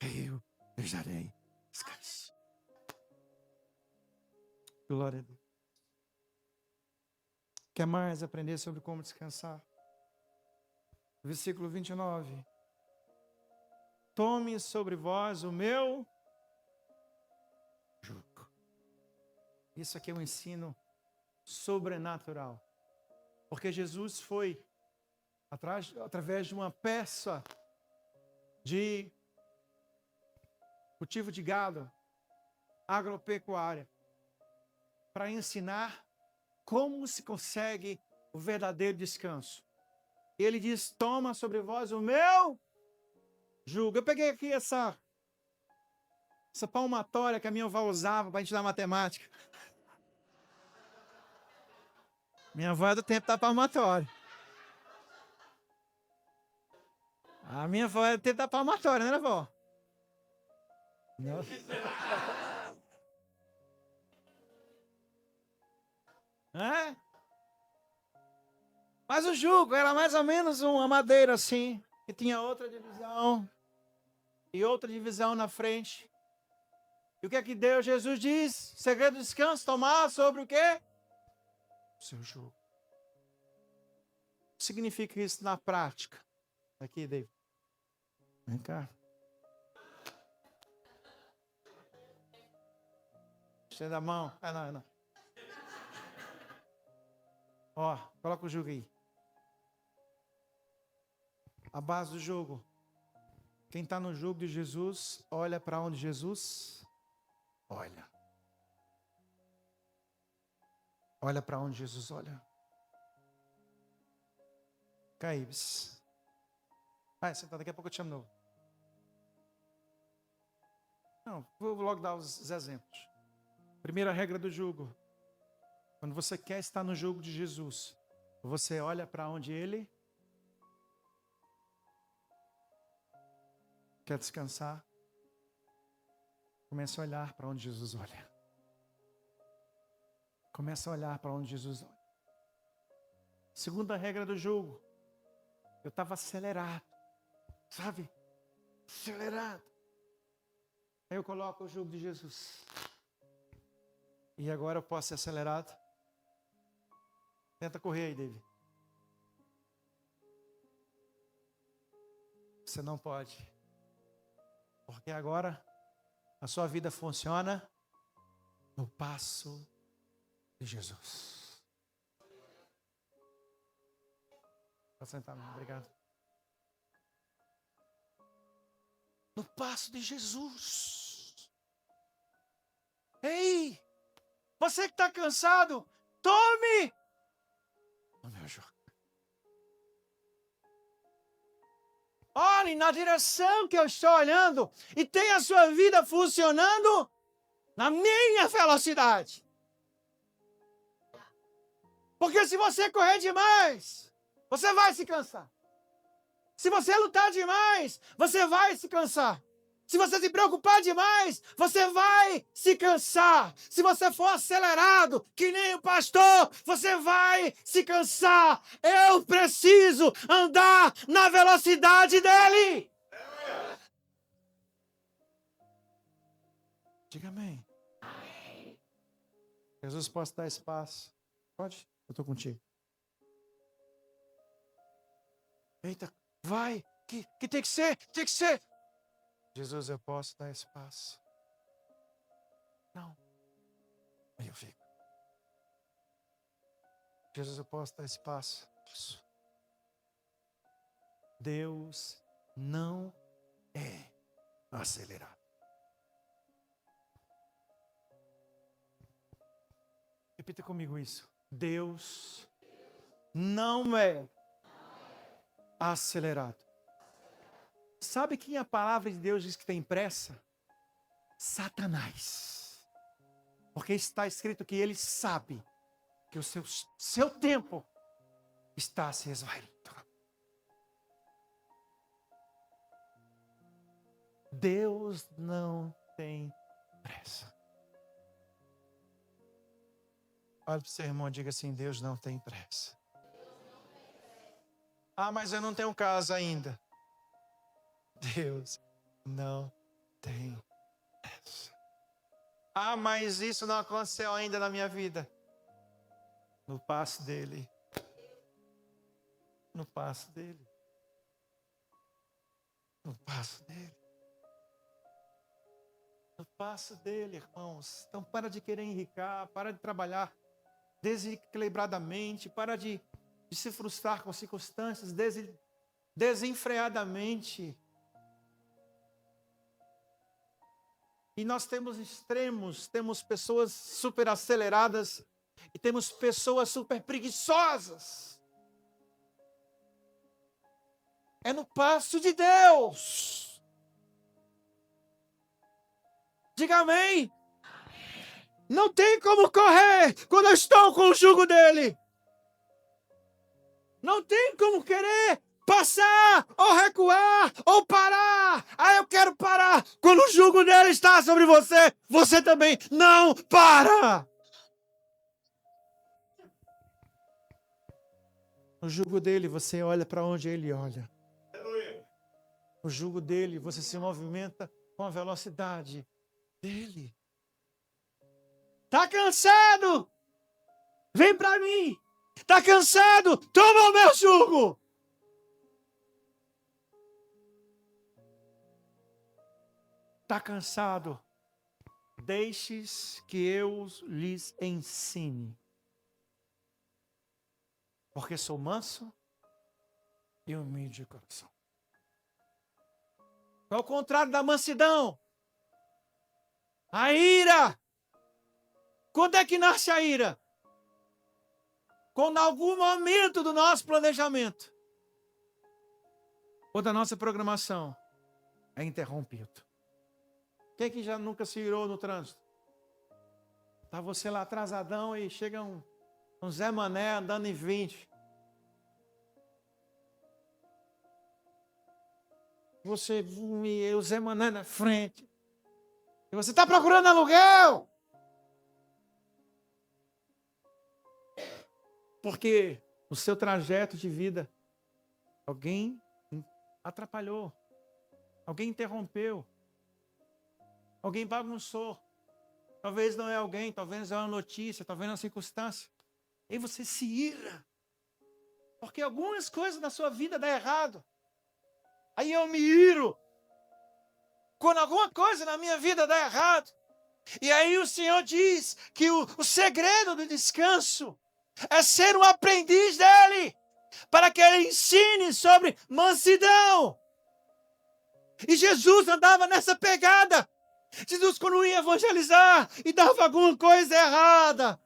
Eu lhes darei descanso. Glória a Deus. Quer mais aprender sobre como descansar? Versículo 29. Tome sobre vós o meu jugo. Isso aqui é um ensino sobrenatural. Porque Jesus foi através de uma peça de cultivo de gado, agropecuária, para ensinar como se consegue o verdadeiro descanso. E ele diz: toma sobre vós o meu jugo. Eu peguei aqui essa palmatória que a minha avó usava para a gente dar matemática. Minha avó é do tempo da palmatória. A minha avó é do tempo da palmatória, né, vó? Não. É? Mas o jugo era mais ou menos uma madeira assim, que tinha outra divisão e outra divisão na frente. E o que é que Deus, Jesus diz? Segredo do descanso, tomar sobre o quê? O seu jugo. O que significa isso na prática? Aqui, David. Vem cá. Estenda a mão. Não. Ó, coloca o jugo aí. A base do jugo. Quem está no jugo de Jesus, olha para onde Jesus olha. Olha para onde Jesus olha. Caíbes. Vai, senta, daqui a pouco eu te chamo de novo. Não, vou logo dar os exemplos. Primeira regra do jugo. Quando você quer estar no jugo de Jesus, você olha para onde Ele quer descansar. Começa a olhar para onde Jesus olha. Começa a olhar para onde Jesus olha. Segunda regra do jugo. Eu estava acelerado. Sabe? Acelerado. Aí eu coloco o jugo de Jesus. E agora eu posso ser acelerado? Tenta correr aí, David. Você não pode. Porque agora a sua vida funciona no passo de Jesus. Pode sentar, meu. Obrigado. No passo de Jesus. Ei, você que está cansado, tome o meu jugo. Olhe na direção que eu estou olhando e tenha a sua vida funcionando na minha velocidade. Porque se você correr demais, você vai se cansar. Se você lutar demais, você vai se cansar. Se você se preocupar demais, você vai se cansar. Se você for acelerado, que nem o pastor, você vai se cansar. Eu preciso andar na velocidade dele. Diga amém. Jesus, posso dar espaço? Pode? Eu estou contigo. Eita, vai. Que tem que ser? Tem que ser. Jesus, eu posso dar espaço? Não. Aí eu fico. Jesus, eu posso dar espaço? Isso. Deus não é acelerado. Repita comigo isso. Deus não é acelerado. Sabe quem a palavra de Deus diz que tem pressa? Satanás. Porque está escrito que ele sabe que o seu tempo está se esvaindo. Deus não tem pressa. Olha para o seu irmão e diga assim: Deus não tem pressa. Ah, mas eu não tenho casa ainda. Deus não tem pressa. Ah, mas isso não aconteceu ainda na minha vida. No passo dele. No passo dele. No passo dele. No passo dele, irmãos. Então para de querer enricar, para de trabalhar desequilibradamente, para de se frustrar com circunstâncias desenfreadamente. E nós temos extremos, temos pessoas super aceleradas e temos pessoas super preguiçosas. É no passo de Deus. Diga amém. Não tem como correr quando eu estou com o jugo dele. Não tem como querer passar, ou recuar, ou parar. Ah, eu quero parar. Quando o jugo dele está sobre você, você também não para. O jugo dele, você olha para onde ele olha. O jugo dele, você se movimenta com a velocidade dele. Tá cansado? Vem para mim. Tá cansado? Toma o meu jugo. Está cansado? Deixes que eu lhes ensine. Porque sou manso e humilde de coração. Ao contrário da mansidão, a ira. Quando é que nasce a ira? Quando algum momento do nosso planejamento ou da nossa programação é interrompido. Quem que já nunca se irou no trânsito? Tá você lá atrasadão e chega um Zé Mané andando em 20. Você, o Zé Mané na frente. E você está procurando aluguel. Porque no seu trajeto de vida, alguém atrapalhou. Alguém interrompeu. Alguém bagunçou. Talvez não é alguém, talvez é uma notícia, talvez é uma circunstância. E você se ira. Porque algumas coisas na sua vida dão errado. Aí eu me iro. Quando alguma coisa na minha vida dá errado. E aí o Senhor diz que o segredo do descanso é ser um aprendiz dele. Para que ele ensine sobre mansidão. E Jesus andava nessa pegada. Jesus, quando ia evangelizar e dava alguma coisa errada,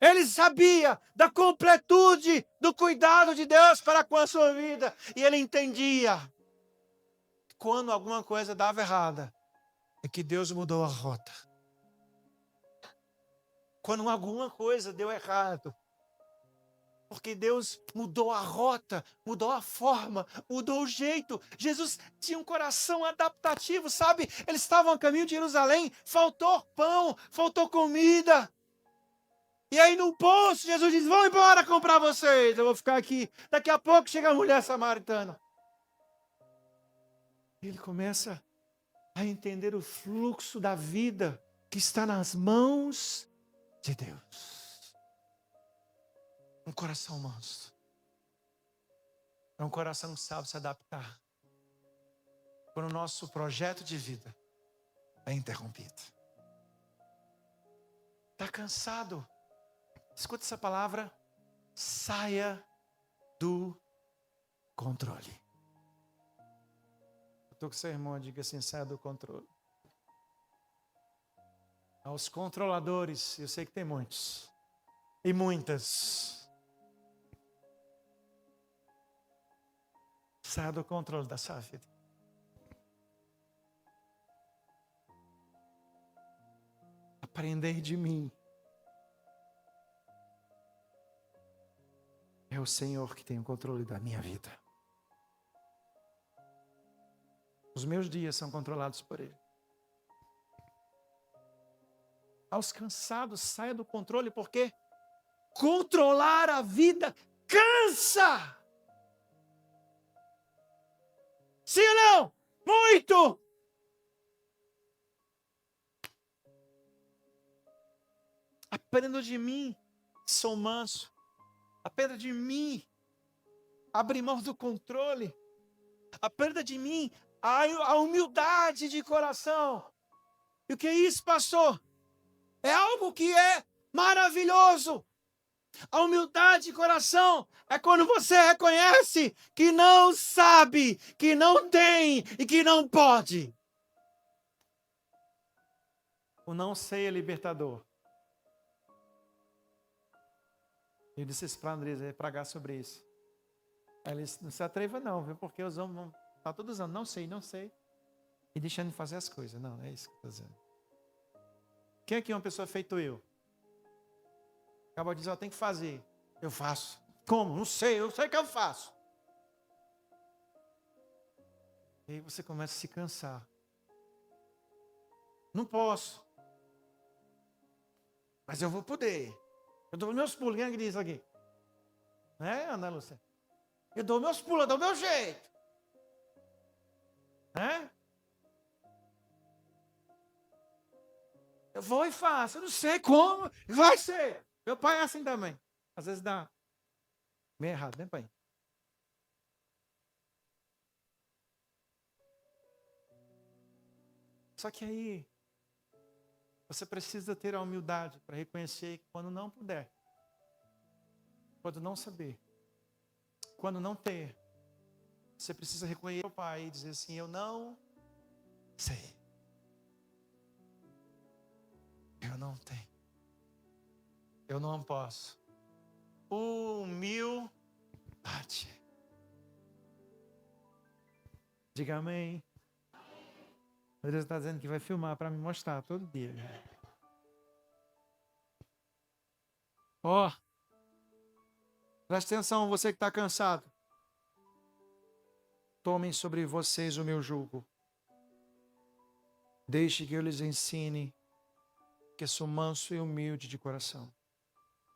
ele sabia da completude do cuidado de Deus para com a sua vida. E ele entendia que quando alguma coisa dava errada, é que Deus mudou a rota. Quando alguma coisa deu errado, porque Deus mudou a rota, mudou a forma, mudou o jeito. Jesus tinha um coração adaptativo, sabe? Eles estavam a caminho de Jerusalém, faltou pão, faltou comida. E aí no poço, Jesus diz, vão embora comprar vocês, eu vou ficar aqui. Daqui a pouco chega a mulher samaritana. Ele começa a entender o fluxo da vida que está nas mãos de Deus. Um coração manso. É um coração que sabe se adaptar. Quando o nosso projeto de vida é interrompido. Está cansado? Escuta essa palavra. Saia do controle. Eu estou com seu irmão, diga assim, saia do controle. Aos controladores, eu sei que tem muitos. E muitas. Saia do controle da sua vida. Aprender de mim. É o Senhor que tem o controle da minha vida. Os meus dias são controlados por Ele. Aos cansados, saia do controle, porque controlar a vida cansa. Sim ou não? Muito! Aprenda de mim, sou manso. Aprenda de mim, abre mão do controle. Aprenda de mim a humildade de coração. E o que é isso, pastor? É algo que é maravilhoso. A humildade de coração é quando você reconhece que não sabe, que não tem e que não pode. O não sei é libertador. Eu disse isso para a Andresa, ia pregar sobre isso. Ela disse, não se atreva não, viu? Porque os homens vão estar todos usando, não sei. E deixando de fazer as coisas. Não, é isso que eu estou dizendo. Quem aqui é uma pessoa feito eu? Acabou de dizer, tem que fazer. Eu faço. Como? Não sei, eu sei que eu faço. E aí você começa a se cansar. Não posso. Mas eu vou poder. Eu dou meus pulos. Quem é que diz isso aqui? Né, Ana Lúcia? Eu dou meus pulos, eu dou meu jeito. Né? Eu vou e faço. Eu não sei como. Vai ser. Meu pai é assim também. Às vezes dá meio errado, né, pai? Só que aí, você precisa ter a humildade para reconhecer que quando não puder, quando não saber, quando não ter, você precisa reconhecer o Pai e dizer assim: eu não sei. Eu não tenho. Eu não posso. Humildade. Diga amém. Meu Deus está dizendo que vai filmar para me mostrar todo dia. Ó, presta atenção, você que está cansado. Tomem sobre vocês o meu jugo. Deixe que eu lhes ensine, que sou manso e humilde de coração.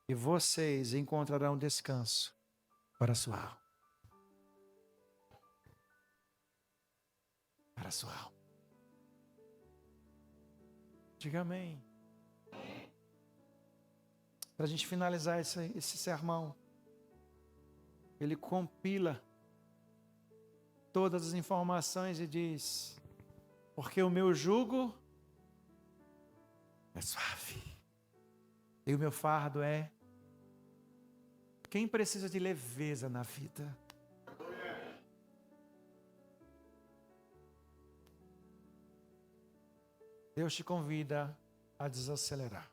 E vocês encontrarão descanso para a sua alma. Para a sua alma. Diga amém. Para a gente finalizar esse sermão, ele compila todas as informações e diz: porque o meu jugo é suave e o meu fardo é... Quem precisa de leveza na vida? Deus te convida a desacelerar.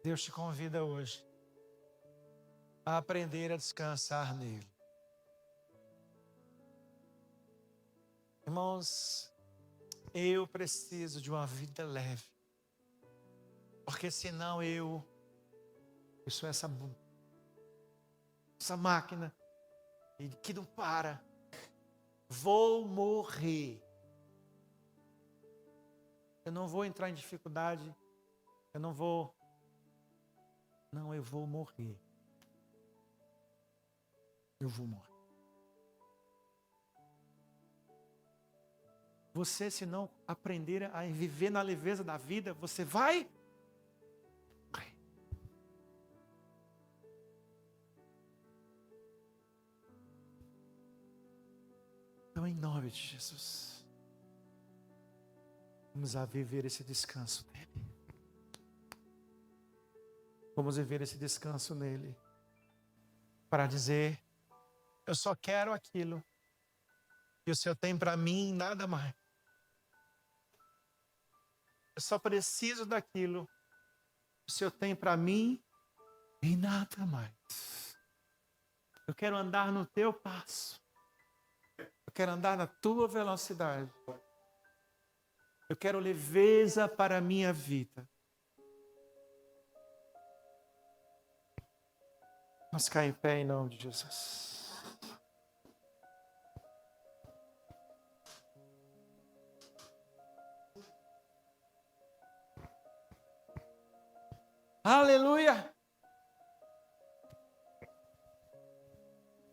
Deus te convida hoje a aprender a descansar nele. Irmãos, eu preciso de uma vida leve. Porque senão eu sou essa máquina que não para. Vou morrer. Eu não vou entrar em dificuldade. Eu vou morrer. Eu vou morrer. Você, se não aprender a viver na leveza da vida, você vai morrer. Então, em nome de Jesus, vamos a viver esse descanso dele. Vamos viver esse descanso nele. Para dizer: eu só quero aquilo que o Senhor tem para mim e nada mais. Eu só preciso daquilo que o Senhor tem para mim e nada mais. Eu quero andar no teu passo. Eu quero andar na tua velocidade. Eu quero leveza para a minha vida. Vamos cair em pé em nome de Jesus. Aleluia!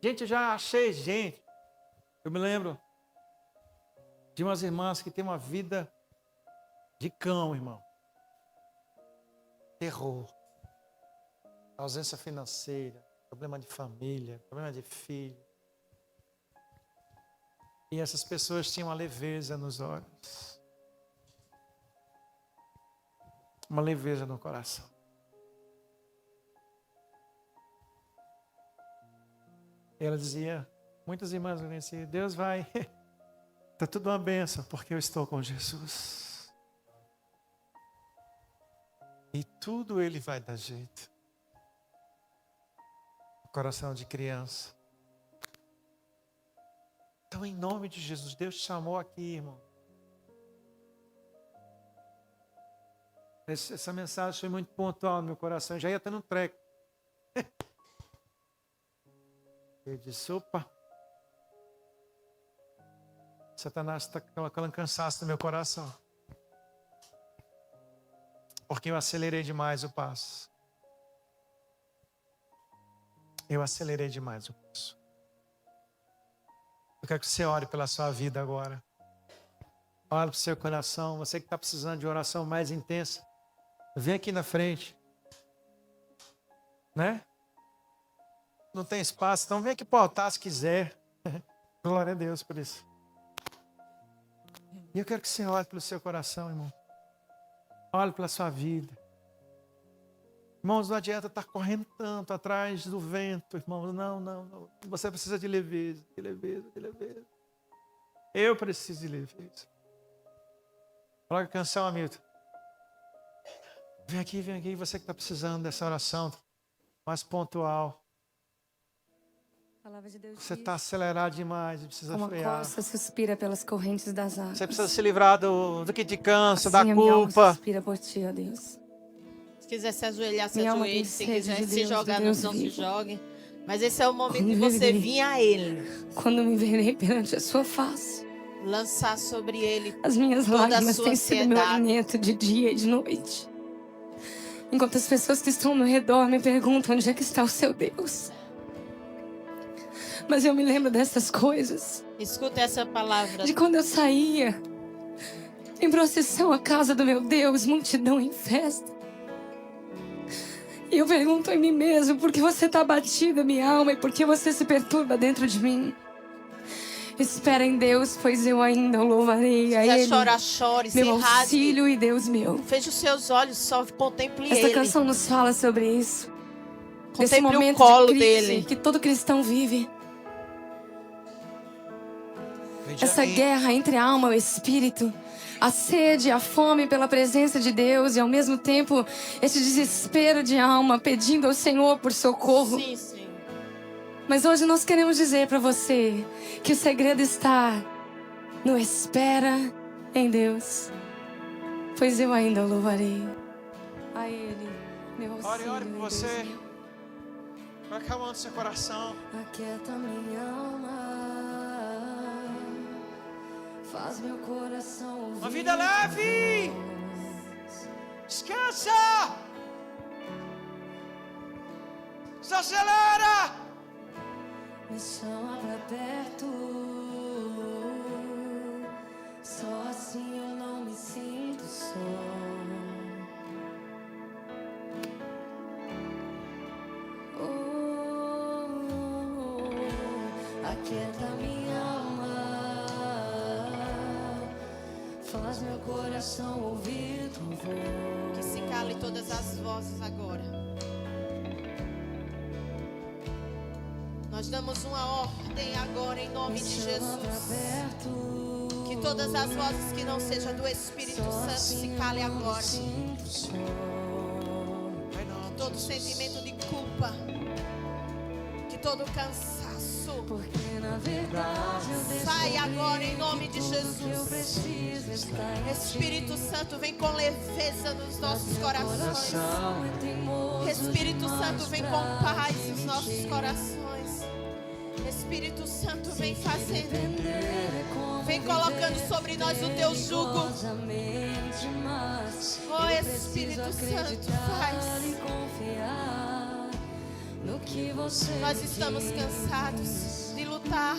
Gente, eu já achei gente. Eu me lembro de umas irmãs que têm uma vida de cão, irmão. Terror. Ausência financeira. Problema de família. Problema de filho. E essas pessoas tinham uma leveza nos olhos. Uma leveza no coração. Ela dizia, muitas irmãs conheciam, Deus vai, está tudo uma bênção, porque eu estou com Jesus. E tudo Ele vai dar jeito. Coração de criança. Então, em nome de Jesus, Deus te chamou aqui, irmão. Essa mensagem foi muito pontual no meu coração, já ia tendo um treco. Eu disse, opa, Satanás está colocando cansaço no meu coração. Porque eu acelerei demais o passo. Eu acelerei demais o passo. Eu quero que você ore pela sua vida agora. Ore para o seu coração. Você que está precisando de oração mais intensa, vem aqui na frente. Né? Não tem espaço, então vem aqui para o altar se quiser. Glória a Deus por isso. E eu quero que você olhe pelo seu coração, irmão. Olhe pela sua vida. Irmãos, não adianta estar correndo tanto atrás do vento, irmãos. Não. Você precisa de leveza, de leveza, de leveza. Eu preciso de leveza. Coloca a canção, Hamilton. Vem aqui, você que está precisando dessa oração mais pontual. A palavra de Deus Você diz, está acelerado demais e precisa como a frear. costa suspira pelas correntes das águas. Você precisa se livrar do que te cansa, Assim da a minha alma culpa. suspira por ti, ó Deus. Se quiser se ajoelhar, se Minha alma ajoelhe. tem Se sede quiser de se Deus, jogar, do não Deus se vivo. jogue. Mas esse é o momento de Quando você ele- vir a Ele. Quando me verei perante a sua face, Lançar sobre Ele as minhas toda a lágrimas sua têm sido meu ansiedade. alimento de dia e de noite. Enquanto as pessoas que estão ao meu redor me perguntam onde é que está o seu Deus. Mas eu me lembro dessas coisas, Escuta essa palavra. de quando eu saía em procissão à casa do meu Deus, multidão em festa. E eu pergunto em mim mesmo, por que você está abatida, minha alma, e por que você se perturba dentro de mim? Espera em Deus, pois eu ainda o louvarei a Se Ele, chorar, chore. Se meu rasgue. auxílio e Deus meu. Feche os seus olhos, só contemple Esta Ele. canção nos fala sobre isso. Desse Contemple o momento colo de crise dele. que todo cristão vive. Vinde a Essa mim. guerra entre a alma e o espírito. A sede, a fome pela presença de Deus e ao mesmo tempo esse desespero de alma pedindo ao Senhor por socorro. Sim, sim. Mas hoje nós queremos dizer para você que o segredo está no espera em Deus, pois eu ainda o louvarei a Ele, meu auxílio. Ore por e você. Deus meu. Vai acalmando seu coração. Aquieta minha alma, faz meu coração ouvir. Uma vida leve. Descansa. Desacelera. Me chama pra perto, só assim eu não me sinto só. Aquieta minha alma, faz meu coração ouvir tua voz. Que se cale todas as vozes agora. Nós damos uma ordem agora em nome de Jesus. Que todas as vozes que não sejam do Espírito Santo se calem agora. Que todo sentimento de culpa, que todo cansaço Porque na verdade eu sai agora em nome de eu Jesus. preciso estar em Espírito Santo, vem com leveza nos nossos corações. coração é teimoso Espírito demais Santo, vem pra com paz nos admitir. nossos corações. Espírito Santo, vem fazendo. Depender é como Vem colocando sobre nós o teu jugo. perigosamente, mas Oh, eu Espírito preciso Santo, acreditar faz. e confiar no que você Nós me estamos diz. cansados de lutar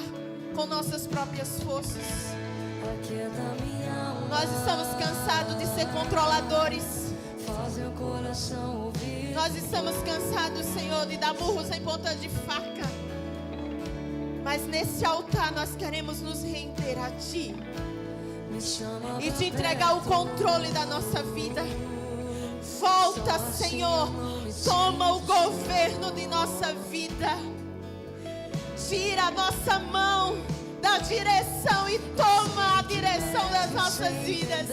com nossas próprias forças. Aquieta minha alma, Nós estamos cansados de ser controladores. faz meu coração ouvir. Nós estamos cansados, Senhor, de dar murros em ponta de faca. Mas nesse altar nós queremos nos render a Ti Me chama e pra te entregar o controle da nossa vida. Volta, Senhor, toma o governo de nossa vida. Tira a nossa mão da direção e toma a direção das nossas vidas.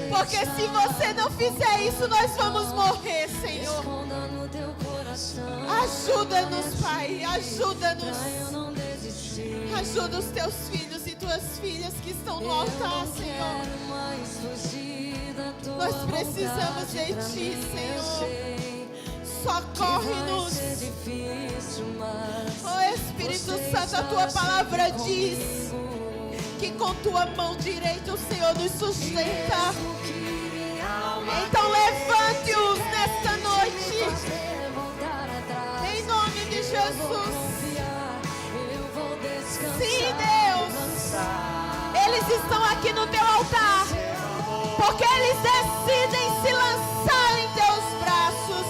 Porque se você não fizer isso, nós vamos morrer, Senhor. esconda no teu coração. Ajuda-nos, Pai, Pra eu ajuda-nos. não desistir. Ajuda os teus filhos e tuas filhas que estão no altar, Senhor. Quero mais fugir da tua Nós precisamos vontade de pra Ti, mim. Senhor. Eu sei Socorre-nos. que vai ser difícil, mas Oh, Espírito você Santo, a está tua palavra sempre diz comigo. que com tua mão direita o Senhor nos sustenta. Mesmo que minha alma Então levante-os nesta noite. fazer voltar atrás, Em nome de eu vou Jesus. confiar, eu vou descansar, Sim, Deus. lançar Eles estão aqui no teu altar. Porque eles decidem se lançar em teus braços,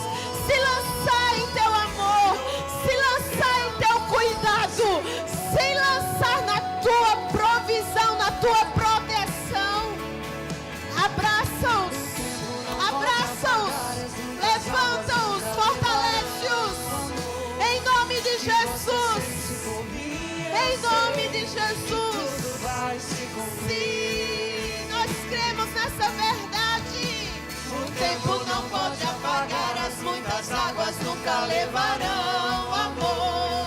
se lançar em teu amor, se lançar em teu cuidado, se lançar na tua provisão, na tua proteção. Jesus. tudo vai se cumprir. Sim, nós cremos nessa verdade. O tempo não pode apagar, as muitas águas nunca levarão o amor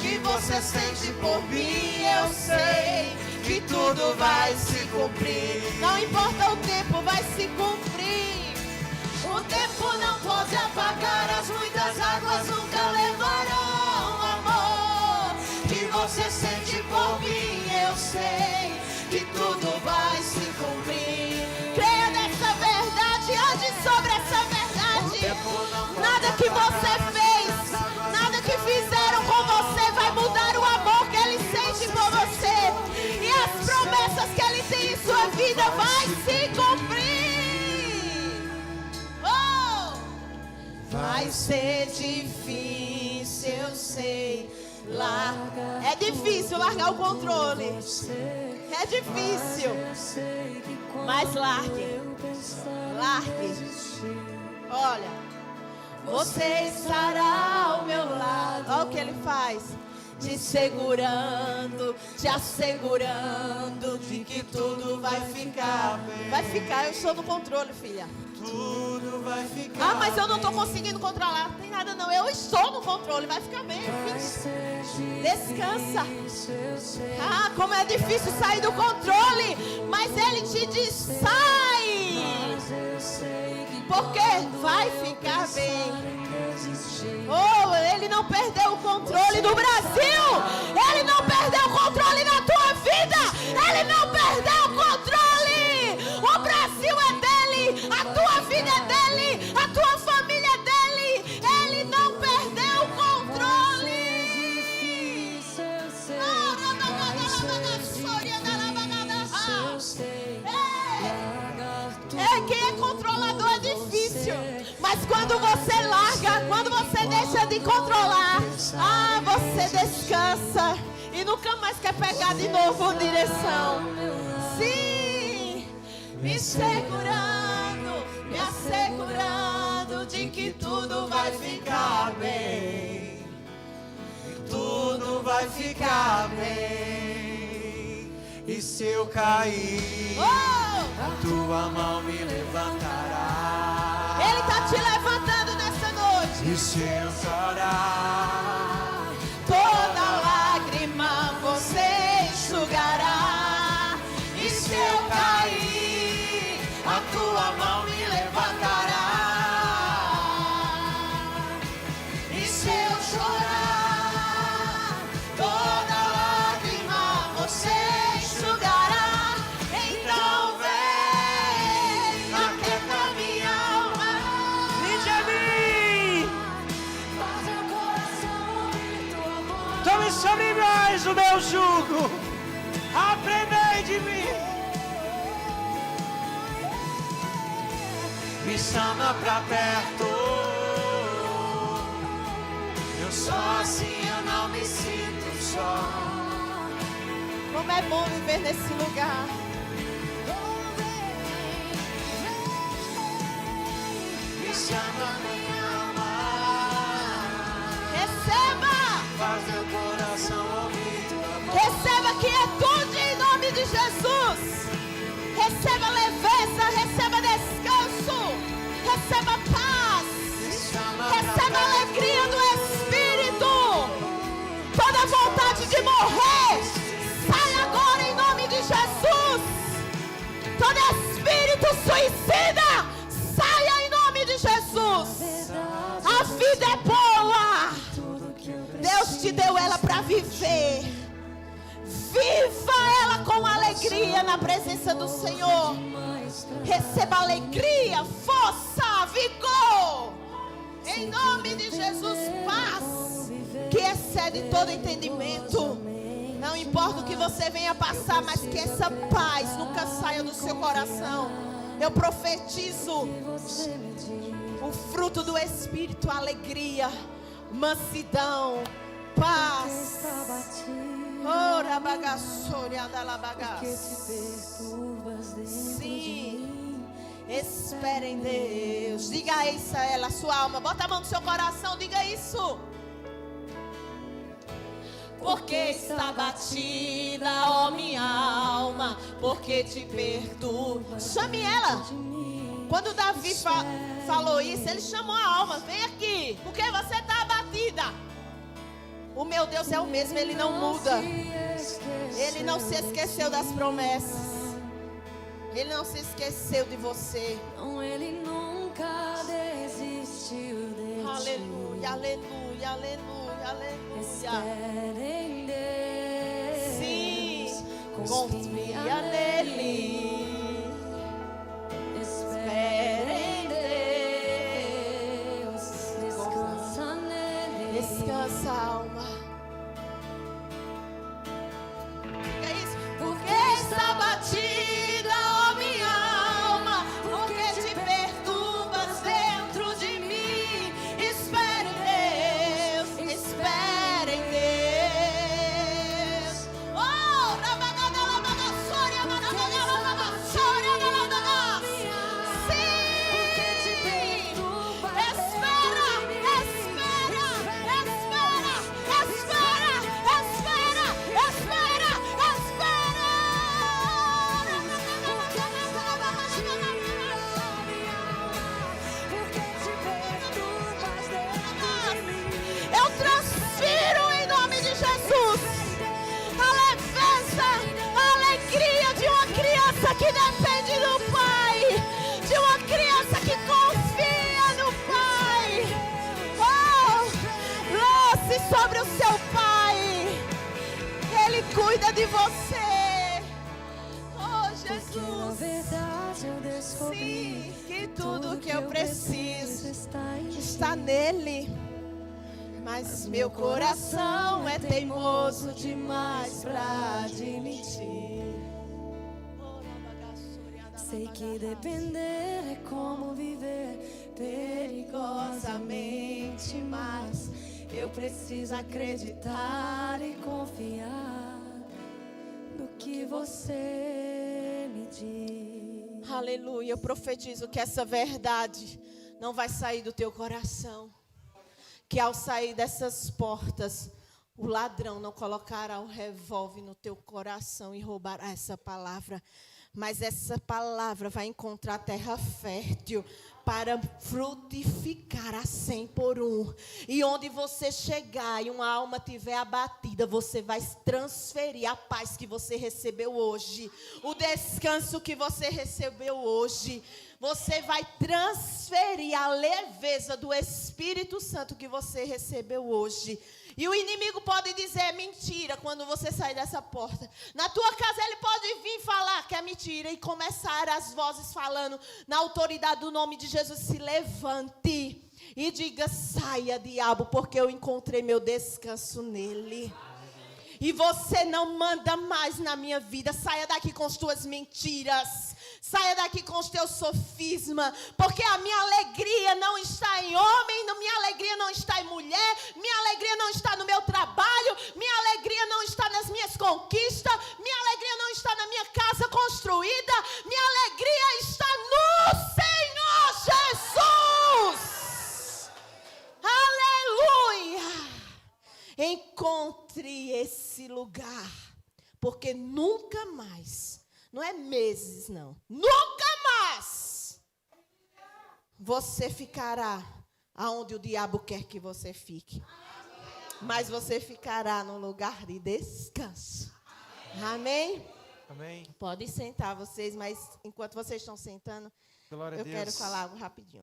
que você sente por mim. Eu sei que tudo vai se cumprir. Não importa o tempo, vai se cumprir. O tempo não pode apagar, as muitas águas nunca levarão o amor que você sente por mim. Eu sei que tudo vai se cumprir. Creia nessa verdade, ande sobre essa verdade. Nada que você fez, nada que fizeram com você vai mudar o amor que Ele sente por você. E as promessas que Ele tem em sua vida vai se cumprir. Oh! Vai ser difícil, eu sei. É difícil largar o controle. É difícil. Mas largue. Largue. Olha, você estará ao meu lado. Olha o que Ele faz. Te segurando, te assegurando de que tudo vai ficar bem. Vai ficar, eu estou no controle, filha. Tudo vai ficar. Ah, mas eu não estou conseguindo controlar. Não tem nada não, eu estou no controle. Vai ficar bem, filha. Descansa. Ah, como é difícil sair do controle. Mas Ele te diz, sai. Porque vai ficar bem. Oh, Ele não perdeu o controle do Brasil. Ele não perdeu o controle na tua vida. Ele não perdeu o controle. O Brasil é dele. A tua vida é dele. A tua família é dele. Ele não perdeu o controle. Quem é controlador é difícil. Mas quando você larga, quando você deixa de controlar, você descansa e nunca mais quer pegar de novo direção. Sim, me segurando, me assegurando de que tudo vai ficar bem. Tudo vai ficar bem. E se eu cair, a tua mão me levantará. Ele está te levantando nessa noite. E se eu chorar, toda lágrima você enxugará. E se eu cair, a tua mão me levantará. e se eu chorar, toda lágrima você enxugará. Então vem, aquieta minha alma. Vinde a mim, tome sobre nós o meu jugo, aprendei de mim. Me chama pra perto, eu só assim eu não me sinto só. Como é bom viver nesse lugar. Me chama minha alma, Receba, faz meu coração ouvir tua voz. receba quietude em nome de Jesus. Receba leveza, receba descanso, receba paz, receba alegria do Espírito. Toda vontade de morrer, sai agora em nome de Jesus. Todo espírito suicida, saia em nome de Jesus. A vida é boa. Deus te deu ela para viver. Viva ela com alegria na presença do Senhor. Receba alegria, força, vigor. Em nome de Jesus, paz que excede todo entendimento. Não importa o que você venha passar, mas que essa paz nunca saia do seu coração. Eu profetizo o fruto do Espírito, alegria, mansidão, paz. Ora bagaçoria da labagaça. Sim, espere em Deus. Diga isso a ela, sua alma. Bota a mão no seu coração, diga isso. Porque está batida porque te perdoo. Chame ela. Quando Davi falou isso, ele chamou a alma. Vem aqui, porque você está abatida. O meu Deus é o mesmo, Ele não muda. Ele não se esqueceu das promessas. Ele não se esqueceu de você. Ele nunca desistiu de ti. Aleluia, aleluia, aleluia, aleluia. Espera em Deus. Sim, confia nele. Espera em Deus. Descansa nele. Descansa, alma. Que é isso? Porque está batida, ó minha alma, porque te perturbas dentro de mim. Espera em Deus, espera em Deus. Oh, rabagadalabagassoria, manabagalabagassória, galadagas. Sim, espera, espera, espera, espera, espera, espera, espera. Eu transfiro em nome de Jesus a leveza, a alegria de uma criança que depende do Pai, de uma criança que confia no Pai. Oh, lance sobre o seu Pai, Ele cuida de você. Oh, Jesus, verdade eu descobri. sim, que tudo que eu preciso está nele. Mas meu coração é teimoso demais pra admitir. Sei que depender é como viver perigosamente, mas eu preciso acreditar e confiar no que você me diz. Aleluia, eu profetizo que essa verdade não vai sair do teu coração. Que ao sair dessas portas, o ladrão não colocará o revólver no teu coração e roubará essa palavra. Mas essa palavra vai encontrar terra fértil para frutificar a 100 por 1. E onde você chegar e uma alma estiver abatida, você vai transferir a paz que você recebeu hoje, o descanso que você recebeu hoje. Você vai transferir a leveza do Espírito Santo que você recebeu hoje. E o inimigo pode dizer mentira quando você sair dessa porta. Na tua casa ele pode vir falar que é mentira e começar as vozes falando na autoridade do nome de Jesus. Se levante e diga: saia, diabo, porque eu encontrei meu descanso nele. E você não manda mais na minha vida. Saia daqui com as tuas mentiras. Saia daqui com os teus sofismas, porque a minha alegria não está em homem, minha alegria não está em mulher, minha alegria não está no meu trabalho, minha alegria não está nas minhas conquistas, minha alegria não está na minha casa construída, minha alegria está no Senhor Jesus. Aleluia! Encontre esse lugar, porque nunca mais, não é meses não, nunca mais você ficará aonde o diabo quer que você fique. Mas você ficará no lugar de descanso. Amém? Amém. Pode sentar vocês, mas enquanto vocês estão sentando, Glória a eu Deus. quero falar algo rapidinho.